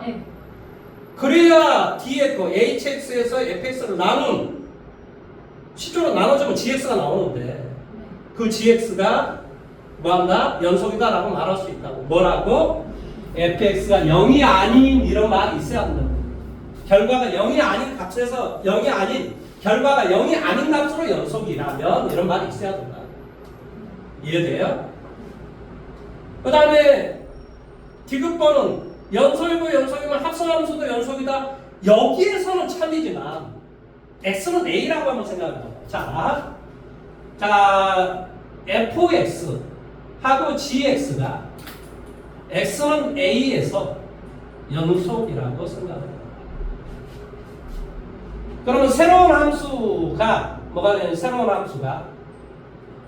네. 그래야 뒤에 거 hx에서 fx를 나눈 실제로 나눠주면 gx가 나오는데 그 gx가 뭐한다? 연속이다라고 말할 수 있다고. 뭐라고? fx가 0이 아닌 이런 말이 있어야 한다. 결과가 0이 아닌 값에서 0이 아닌 결과가 0이 아닌 값으로 연속이라면 이런 말이 있어야 된다. 이해돼요? 그 다음에 디귿번은 연속이고 연속이면 합성함수도 연속이다. 여기에서는 참이지만 x는 a라고 한번 생각해봐. 자 fx 하고 gx가 x는 a에서 연속이라고 생각해봐. 그러면 새로운 함수가 뭐가 되냐? 새로운 함수가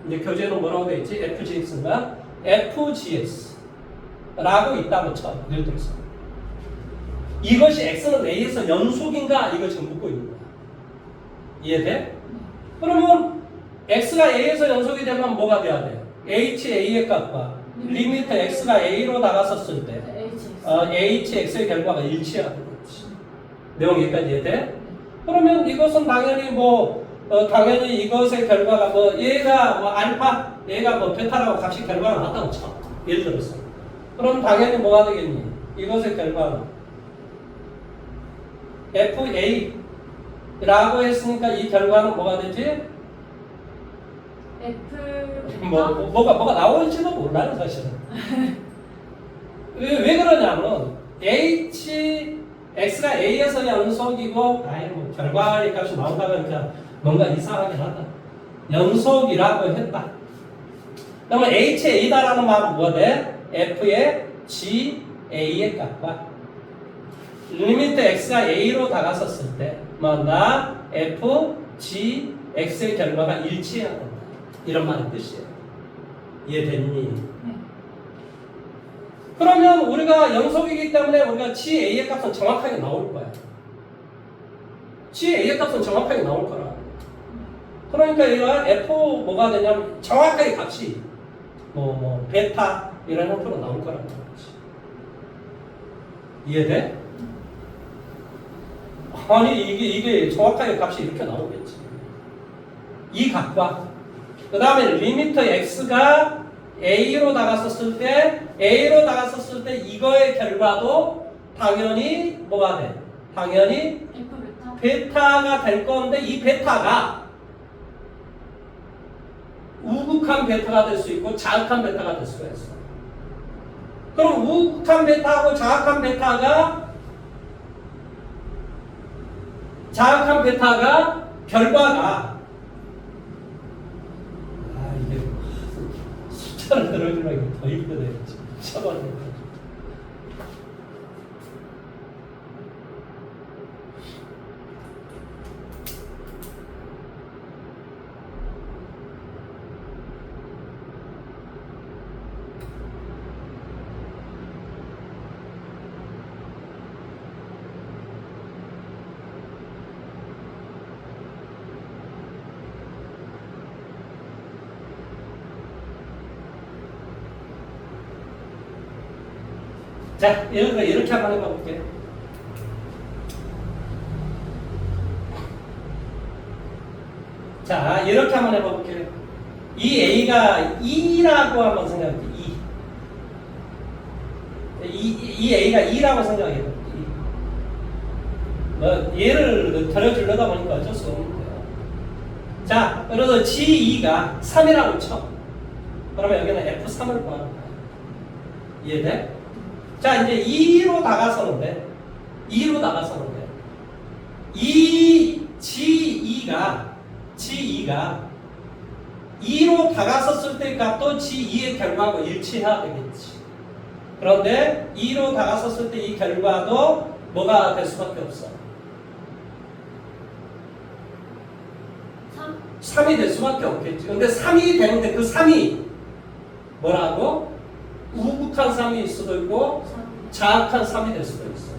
이제 교재는 뭐라고 되어 있지? fgx가 fgs라고 있다고 쳐. 예를 들어서 이것이 x는 a에서 연속인가? 이거 지금 묻고 있는 거야. 이해돼? 그러면 x가 a에서 연속이 되면 뭐가 돼야 돼? ha의 값과 리미트 x가 a로 나갔었을 때 hx의 결과가 일치해야 되는 거지. 내용 여기까지 이해돼? 그러면 이것은 당연히 당연히 이것의 결과가 얘가 알파, 얘가 베타라고 값이 결과가 나왔다고 쳐. 예를 들어서. 그럼 당연히 뭐가 되겠니? 이것의 결과는 FA라고 했으니까 이 결과는 뭐가 되지? F 뭐가 나올지도 몰라요, 사실은. 왜 그러냐면, X가 A에서 연속이고, 뭐, 결과의 값이 나온다 그러니까 뭔가 이상하긴 하다. 연속이라고 했다. 그러면 HA다라는 말은 뭐돼? F의 GA의 값과 리미트 X가 A로 다가섰을 때, 뭐다? F, G, X의 결과가 일치해야 된다. 이런 말의 뜻이에요. 이해됐니? 네. 그러면 우리가 연속이기 때문에 우리가 GA의 값은 정확하게 나올 거야. GA의 값은 정확하게 나올 거라. 그러니까 얘가 F 뭐가 되냐면 정확하게 값이 베타 이런 형태로 나올 거라는 거지. 이해돼? 아니 이게 정확하게 값이 이렇게 나오겠지. 이 값과 그 다음에 리미트 X가 A로 다가섰을 때 이거의 결과도 당연히 뭐가 돼? 당연히 F 베타가 될 건데 이 베타가 우극한 베타가 될 수 있고 자극한 베타가 될 수가 있어. 그럼 우극한 베타하고 자극한 베타가 결과가 이게 숫자를 들어주려고 더 힘드네. 쳐버리니까. 자, 이렇게 한번 해볼게요. 자, 이렇게 한번 해볼게요. 이 A가 2라고 한번 생각해볼게요. 2. 이 A가 2라고 생각해볼게요. 얘를 덜어주려다 보니까 어쩔 수 없는데요. 자, 그래서 G2가 3이라고 쳐. 그러면 여기는 F3을 구하는 거야. 이해돼? 자, 이제 2로 다가서는데, 이 G2가 2로 다가섰을 때 값도 G2의 결과하고 일치해야 되겠지. 그런데 2로 다가섰을 때 이 결과도 뭐가 될 수밖에 없어? 3이 될 수밖에 없겠지. 근데 3이 되는데 그 3이 뭐라고? 우극한 3일 수도 있고 자악한 3이 될 수도 있어요.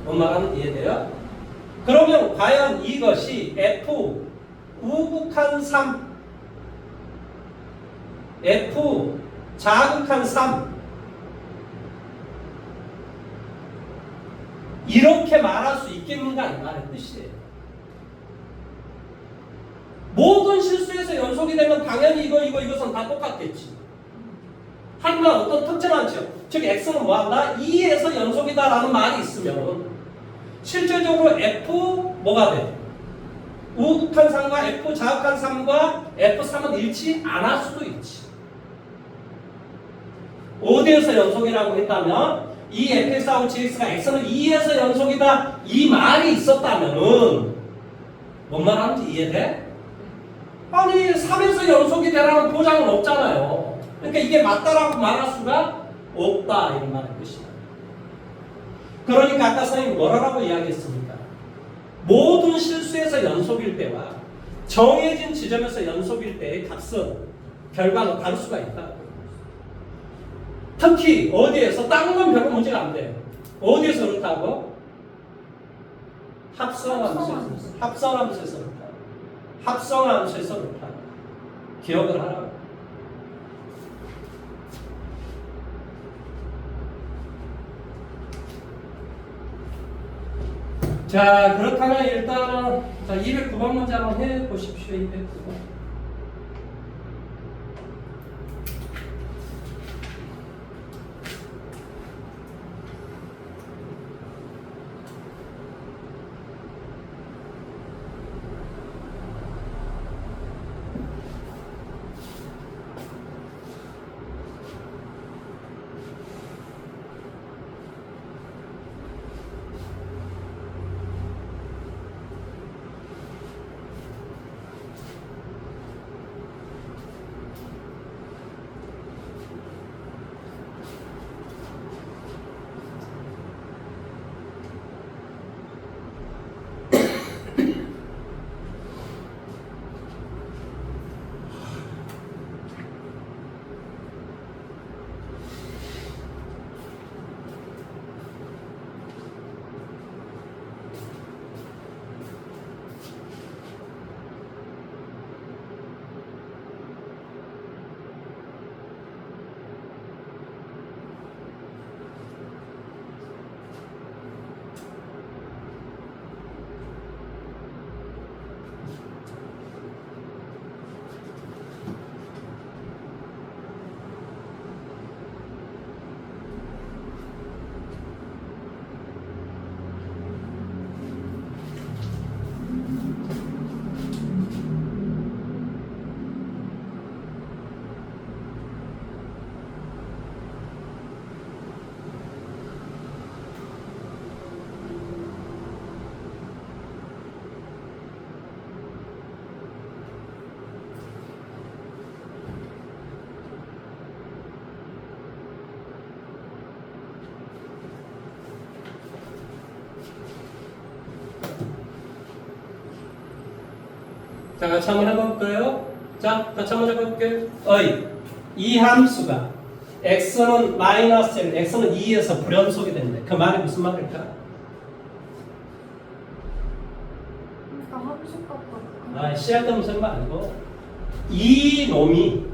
뭔 말하는 이해돼요? 그러면 과연 이것이 F 우극한 3 F 자극한 3 이렇게 말할 수 있겠는가 이 말의 뜻이에요. 모든 실수에서 연속이 되면 당연히 이것은 다 똑같겠지. 하지만 어떤 특정한 즉 X는 뭐한다? 2에서 연속이다라는 말이 있으면 실제적으로 F 뭐가 돼? 우극한 3과 F 자극한 3과 F3은 일치 안 할 수도 있지. 어디에서 연속이라고 했다면 이 fx하고 gx가 x는 2에서 연속이다 이 말이 있었다면은 뭔 말하는지 이해돼? 아니 3에서 연속이 되라는 보장은 없잖아요. 그러니까 이게 맞다라고 말할 수가 없다 이런 말의 뜻이다. 그러니까 아까 선생님이 뭐라고 이야기했습니까? 모든 실수에서 연속일 때와 정해진 지점에서 연속일 때의 값은 결과는 다를 수가 있다. 특히 어디에서 다른 건 별로 문제가 안 돼요. 어디에서 그렇다고? 합성함수에서 그렇다. 합성함수에서 그렇다. 기억을 하라고. 자, 그렇다면 일단은 209번 문제 한번 해보십시오. 209번. 자, 같이 한번 해볼까요? 자, 같이 한번 해볼게요. 이 함수가 x는 마이너스 1, x는 2에서 불연속이 된대. 그 말이 무슨 말일까? 그러니까 함수값과 시작되면 생각 아니고 이 놈이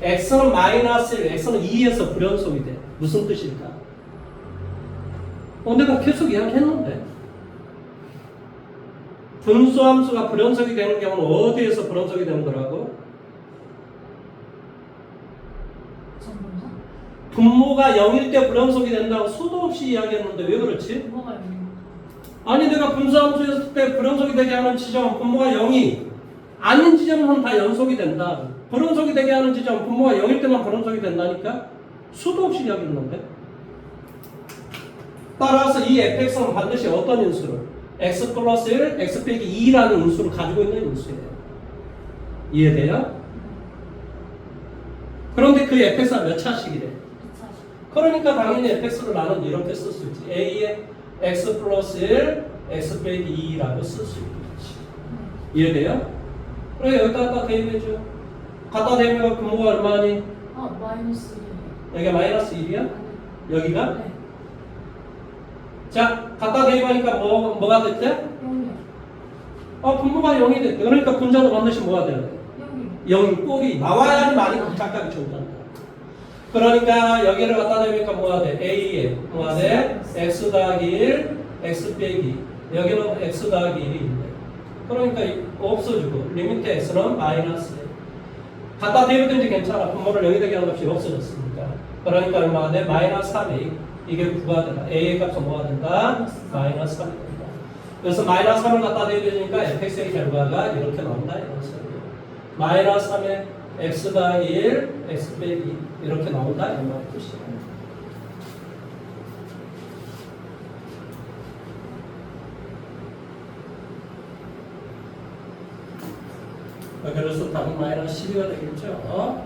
x는 마이너스 1, x는 2에서 불연속이 돼. 무슨 뜻일까? 내가 계속 이야기했는데 분수함수가 불연속이 되는 경우는 어디에서 불연속이 되는 거라고? 전분사? 분모가 0일 때 불연속이 된다고 수도 없이 이야기했는데 왜 그렇지? 뭐가 있는 아니 내가 분수함수였을 때 불연속이 되게 하는 지점 분모가 0이 아닌 지점은 다 연속이 된다. 불연속이 되게 하는 지점 분모가 0일 때만 불연속이 된다니까 수도 없이 이야기했는데 따라서 이 fx는 반드시 어떤 인수를 x 플러스 1, x 빼기 2라는 인수를 가지고 있는 인수예요. 이해돼요? 그런데 그 fx가 몇 차식이래? 2차식. 그러니까 당연히 fx를 나는 이렇게 쓸 수 있지. a의 x 플러스 1, x 빼기 2라고 쓸 수 있겠지. 이해돼요? 그래 여기다 갖다 대입해줘. 갖다 대입해가 분모가 얼마니? 마이너스 1이에요. 여기가 마이너스 1이야? 아니. 여기가? 네. 자, 갖다 대입하니까 뭐가 됐대? 0이요. 분모가 0이 됐대. 그러니까 분자도 반드시 뭐가 돼야 돼? 0이요. 0이 꼴이 나와야지 많이 각각이 존재한다. 그러니까 여기를 갖다 대니까 뭐가 돼? A에 뭐가 돼? X 더하기 1, X 빼기. 여기는 X 더하기 1이 있네. 그러니까 없어지고 리미트 X는 마이너스 1. 갖다 대입든지 괜찮아. 분모를 0이 되게 하는 값이 없어졌으니까. 그러니까 얼마가 돼? 마이너스 3이. 이게 9가 된다. A의 값은 뭐가 된다? 마이너스 3이 된다. 그래서 마이너스 3을 갖다 대입해주니까 fx의 결과가 이렇게 나온다. 이런 소리예요. 마이너스 3에 x 더하기 1, x 빼기 이렇게 나온다. 이런 말 뜻이에요. 그래서 답은 마이너스 12가 되겠죠.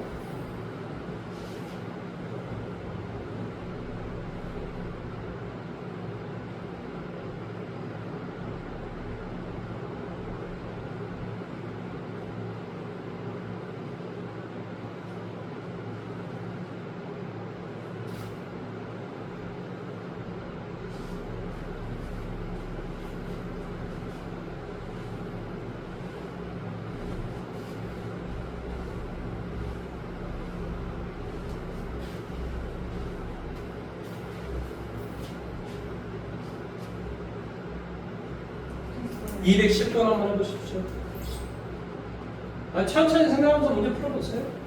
됐어요. 210번 한번 해보십시오. 천천히 생각하면서 문제 풀어보세요.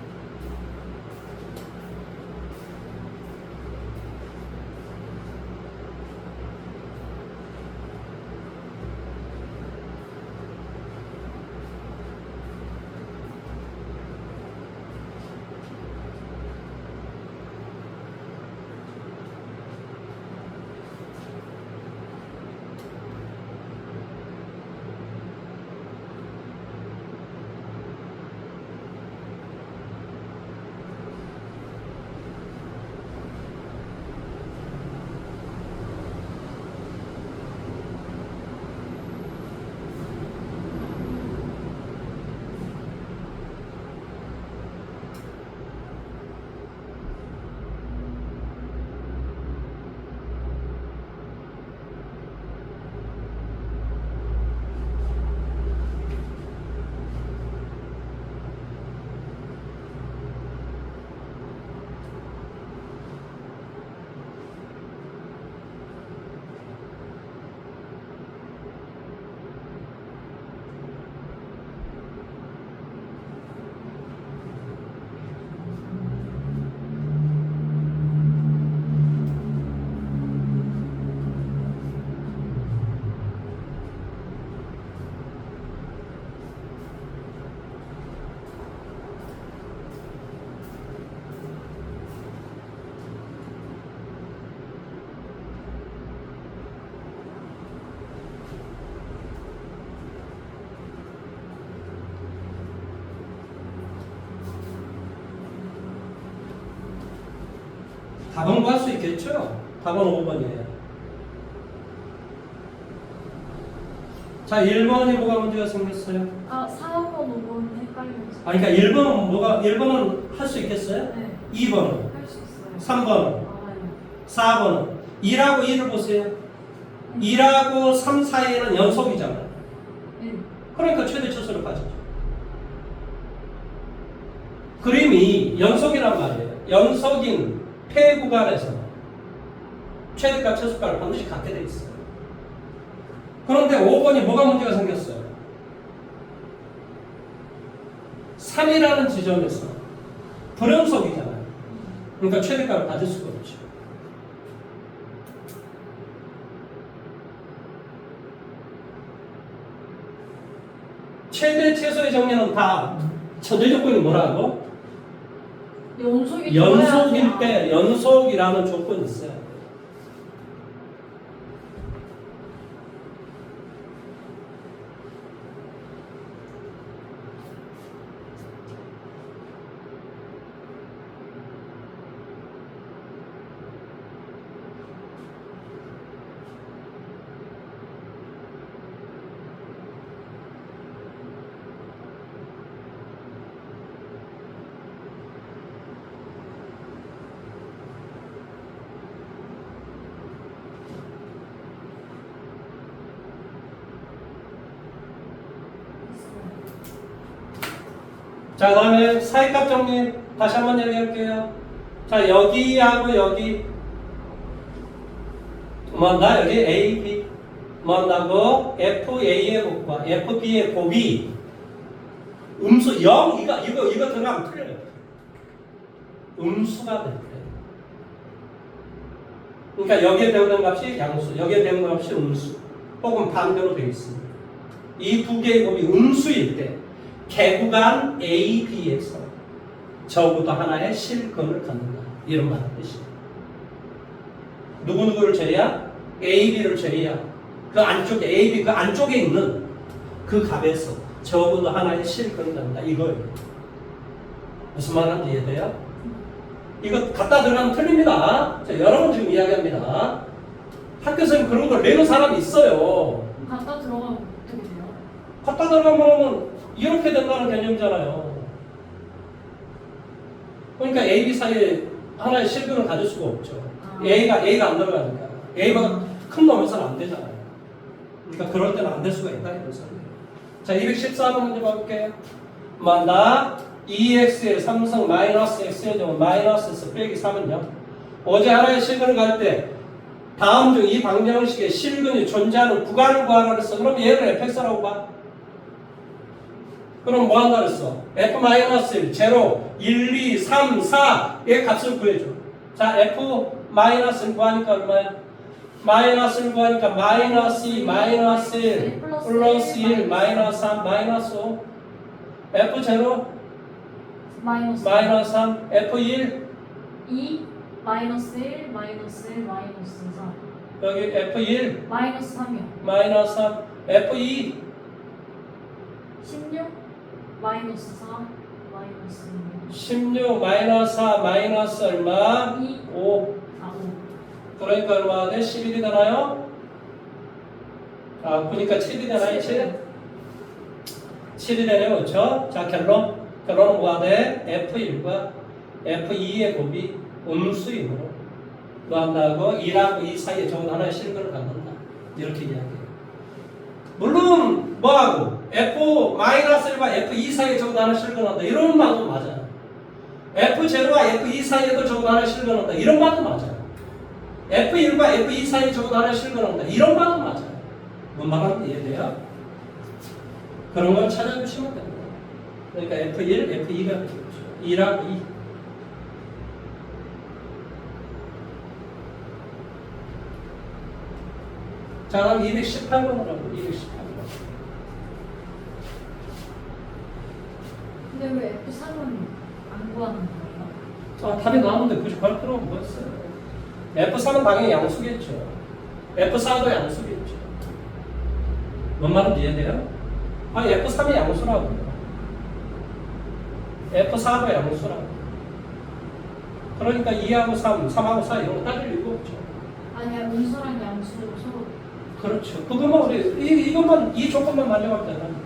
답은 구할 수 있겠죠? 답은 5번이에요. 자, 1번이 뭐가 문제가 생겼어요? 아, 4번, 5번 헷갈려서. 아, 그러니까 1번은 할 수 있겠어요? 네, 2번은? 할 수 있어요. 3번은? 알아요. 4번은? 2라고 2를 보세요. 2라고 3 사이에는 연속이잖아요. 네. 그러니까 최대 차수를 가지죠. 그림이 연속이란 말이에요. 연속인 폐 구간에서 최대값, 최소값을 반드시 갖게 돼 있어요. 그런데 5번이 뭐가 문제가 생겼어요? 3이라는 지점에서 불연속이잖아요. 그러니까 최대값을 가질 수가 없죠. 최대, 최소의 정리는 다 전제 조건이 뭐라고? 연속이 연속일 때 연속이라는 조건이 있어요. 자, 그 다음에 사이값 정리 다시 한번 얘기할게요. 자, 여기하고 여기 뭐한다? 여기 A, B 뭐한다고? FA의 곱과 FB의 곱이 음수 0, 이거 들어가면 틀려요. 음수가 될 때. 그러니까 여기에 배우는 값이 양수, 여기에 배우는 값이 음수, 혹은 반대로 되어 있습니다. 이 두 개의 곱이 음수일 때 개구간 A, B에서 적어도 하나의 실근을 갖는다. 이런 말의 뜻이에요. 누구누구를 제외야? A, B를 제외야. 그 안쪽에, A, B 그 안쪽에 있는 그 값에서 적어도 하나의 실근을 갖는다. 이거예요. 무슨 말인지 이해돼요? 이거 갖다 들어가면 틀립니다. 자, 여러 번 지금 이야기합니다. 학교에서는 그런 걸 내는 사람이 있어요. 갖다 들어가면 어떻게 돼요? 갖다 들어가면 이렇게 된다는 개념이잖아요. 그러니까 A, B 사이에 하나의 실근을 가질 수가 없죠. A가 안 들어가니까. A가 큰 놈에서는 안 되잖아요. 그러니까 그럴 때는 안 될 수가 있다 이런 소리예요. 자, 214번 문제 볼게요. 만다 2x의 3승 마이너스 x의 제곱 마이너스에서 빼기 3은요. 어제 하나의 실근을 갈 때 다음 중 이 방정식에 실근이 존재하는 구간을 구하라 그랬어. 그럼 얘를 fx라고 봐. 그럼 뭐 한다 그랬어? f-1, 0, 1, 2, 3, 4의 값을 구해줘. 자, f-1을 구하니까 얼마야? 마이너스를 구하니까 마이너스 2, 마이너스 1, 플러스 1, 마이너스 3, 마이너스 5 f0 마이너스 3, f1 2 마이너스 1 마이너스 1 마이너스 4 여기 f1 마이너스 3이요. 마이너스 3, f2 16 마이너스 4 마이너스 16 마이너스 4 마이너스 얼마? 2 5 아, 5 그러니까 얼마 돼? 11이 되나요? 아, 그러니까 7이 되나요? 7? 7이 되네요. 그렇죠? 자, 결론은 뭐가 돼? F1과 F2의 곱이 음수이므로 구한다고 2라고 2 사이에 적어도 하나의 실근을 갖는다. 이렇게 이야기해요. 물론 뭐하고 F-1과 F2 사이에 적어도 하나의 실근을 한다. 이런 말도 맞아요. F0와 F2 사이에도 적어도 하나의 실근을 한다. 이런 말도 맞아요. F1과 F2 사이에 적어도 하나의 실근을 한다. 이런 말도 맞아요. 뭔 말하는지 이해돼요? 그런 걸 찾아주시면 됩니다. 그러니까 F1, F2가 되겠죠. 2랑 2. 자, 그럼 218번으로 하고 218번. 근데 왜 F3은 안 구하는 거예요? 답이 나왔는데 굳이 갈 필요가 뭐였어요? F3은 당연히 양수겠죠. F4도 양수겠죠. 뭔 말인지 이해돼요? F3이 양수라고요. F4도 양수라고. 그러니까 2하고 3, 3하고 4 이런 거 따질 이유가 없죠. 아니야, 음수랑 양수 서로 그렇죠. 그것만 우리 이것만 이 조건만 만족하면 된답니다.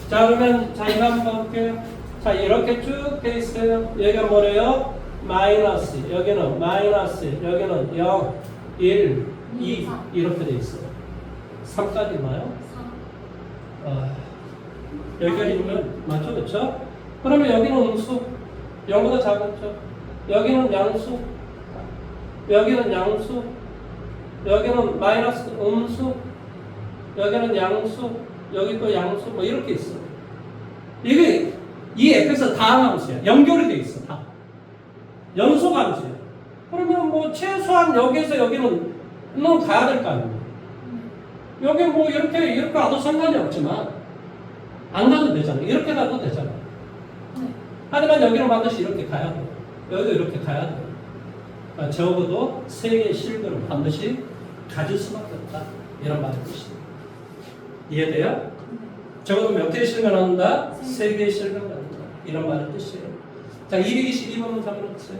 자, 그러면 자 이거 한번 볼게요. 자, 이렇게 쭉 돼 있어요. 여기가 뭐래요? 마이너스, 여기는 마이너스, 여기는 0, 1, 2 이렇게 돼 있어요. 3까지 있나요? 3. 여기까지 있으면 맞죠? 그렇죠? 그러면 여기는 음수, 0보다 작았죠? 여기는 양수, 여기는 양수, 여기는 마이너스 음수, 여기는 양수, 여기 또 양수, 뭐 이렇게 있어. 이게 이 fx 다 함수야. 연결이 돼 있어. 다. 연속 함수야. 그러면 뭐 최소한 여기에서 여기는 가야 될 거 아니에요. 여기 뭐 이렇게 가도 상관이 없지만 안 가도 되잖아. 이렇게 가도 되잖아. 하지만 여기는 반드시 이렇게 가야 돼. 여기도 이렇게 가야 돼. 그러니까 적어도 3개의 실근은 반드시 가질 수밖에 없다. 이런 말의 뜻이에요. 이해돼요? 적어도 몇 개의 실근 한다? 3개의 실근 한다. 이런 말의 뜻이에요. 자, 222번 문제 한번 해보세요.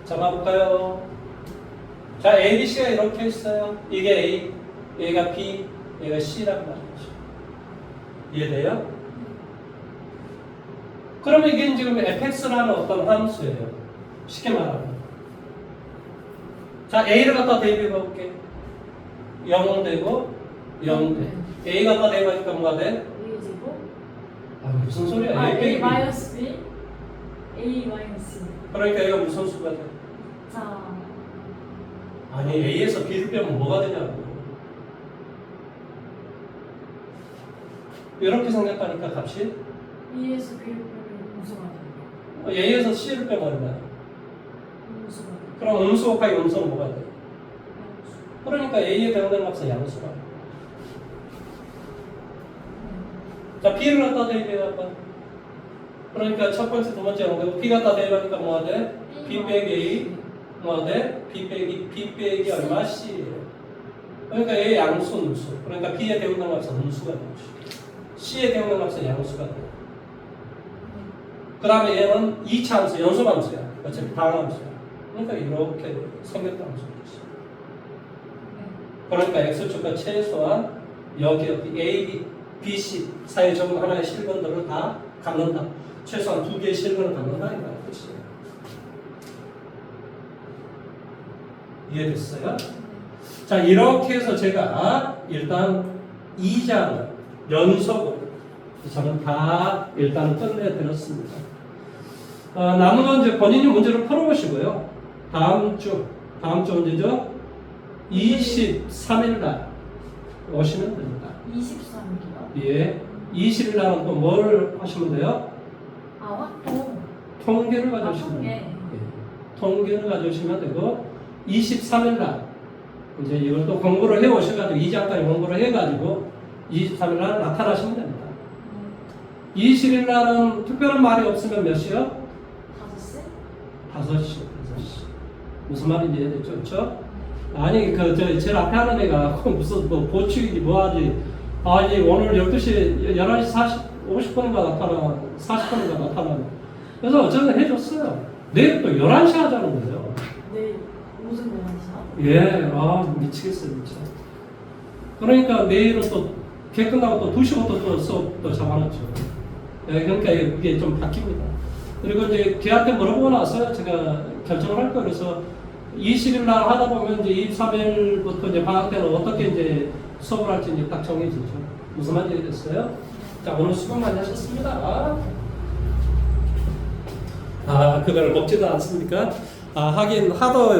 잡아볼까요? 자, A, B, C가 이렇게 있어요. 이게 A, 얘가 B, 얘가 C란 말이죠. 이해돼요? 그러면 이게 지금 fx라는 어떤 함수예요. 쉽게 말하면. 자, A를 갖다 대입해 볼게. 0 되고 0 돼. A 갖다 대입하니까 뭐가 돼? 아, 무슨 소리야? A 마이너스 B, A 마이너스. 그러니까 얘가 무슨 수가 돼? 자, 아니, A에서 B를 빼면 뭐가 되냐고. 이렇게 생각하니까 값이 B에서 B를 빼면 음수가 돼요. A에서 C를 빼면 얼마야? 음수가 돼요. 그럼 음수 곱하기 음수는 뭐가 돼? 그러니까 A에 대응되는 값은 양수가. 자, B를 갖다 대입해봐. 그러니까 첫 번째, 두 번째 연구고 B 갖다 대입하니까 뭐가 돼? B 빼기 A 뭐가 돼? B 빼기 얼마? C예요. 그러니까 A 양수, 음수. 그러니까 B에 대응되는 값은 음수가 되죠. C에 대응되는 값은 양수가 돼요. 그 다음에 얘는 2차 함수, 연소함수야. 어차피 방함수야. 그러니까 이렇게 생겼다는 소리죠. 그러니까 X축과 최소한 여기 A, B, C 사이에 적은 하나의 실근들을 다 갖는다. 최소한 2개의 실근을 갖는다. 이런 뜻이에요. 이해됐어요? 자, 이렇게 해서 제가 일단 2장을 연속으로 저는 다 일단 끝내드렸습니다. 남은 건 이제 본인이 문제를 풀어보시고요. 다음 주 문제죠? 23일 날 오시면 됩니다. 23일이요? 예. 20일 날은 또 뭘 하시면 돼요? 아, 확통. 통계를 가져오시면 통계. 돼요. 예. 통계를 가져오시면 되고 23일 날 이제 이걸 또 공부를 해오셔가지고 2장까지 공부를 해가지고 23일 날 나타나시면 됩니다. 20일 날은 특별한 말이 없으면 몇 시요? 5시? 5시. 무슨 말인지 이해됐죠? 그렇죠? 아니 제일 앞에 하는 애가 무슨 뭐 보충이지 뭐하지. 아니 오늘 12시 11시 50분인가 나타나 40분인가 나타나. 그래서 어쨌든 해줬어요. 내일 또 11시 하자는 거예요. 네. 무슨 말이죠? 예, 미치겠어요, 미쳐. 그러니까 내일은 또, 걔 끝나고 또 2시부터 또 수업 또 잡아놨죠. 예, 그러니까 이게 좀 바뀝니다. 그리고 이제 걔한테 물어보고 나서 제가 결정을 할 거예요. 그래서 20일 날 하다 보면 이제 23일부터 이제 방학 때는 어떻게 이제 수업을 할지 이제 딱 정해지죠. 무슨 말인지 됐어요? 자, 오늘 수고 많이 하셨습니다. 그걸 먹지도 않습니까? 하긴 하도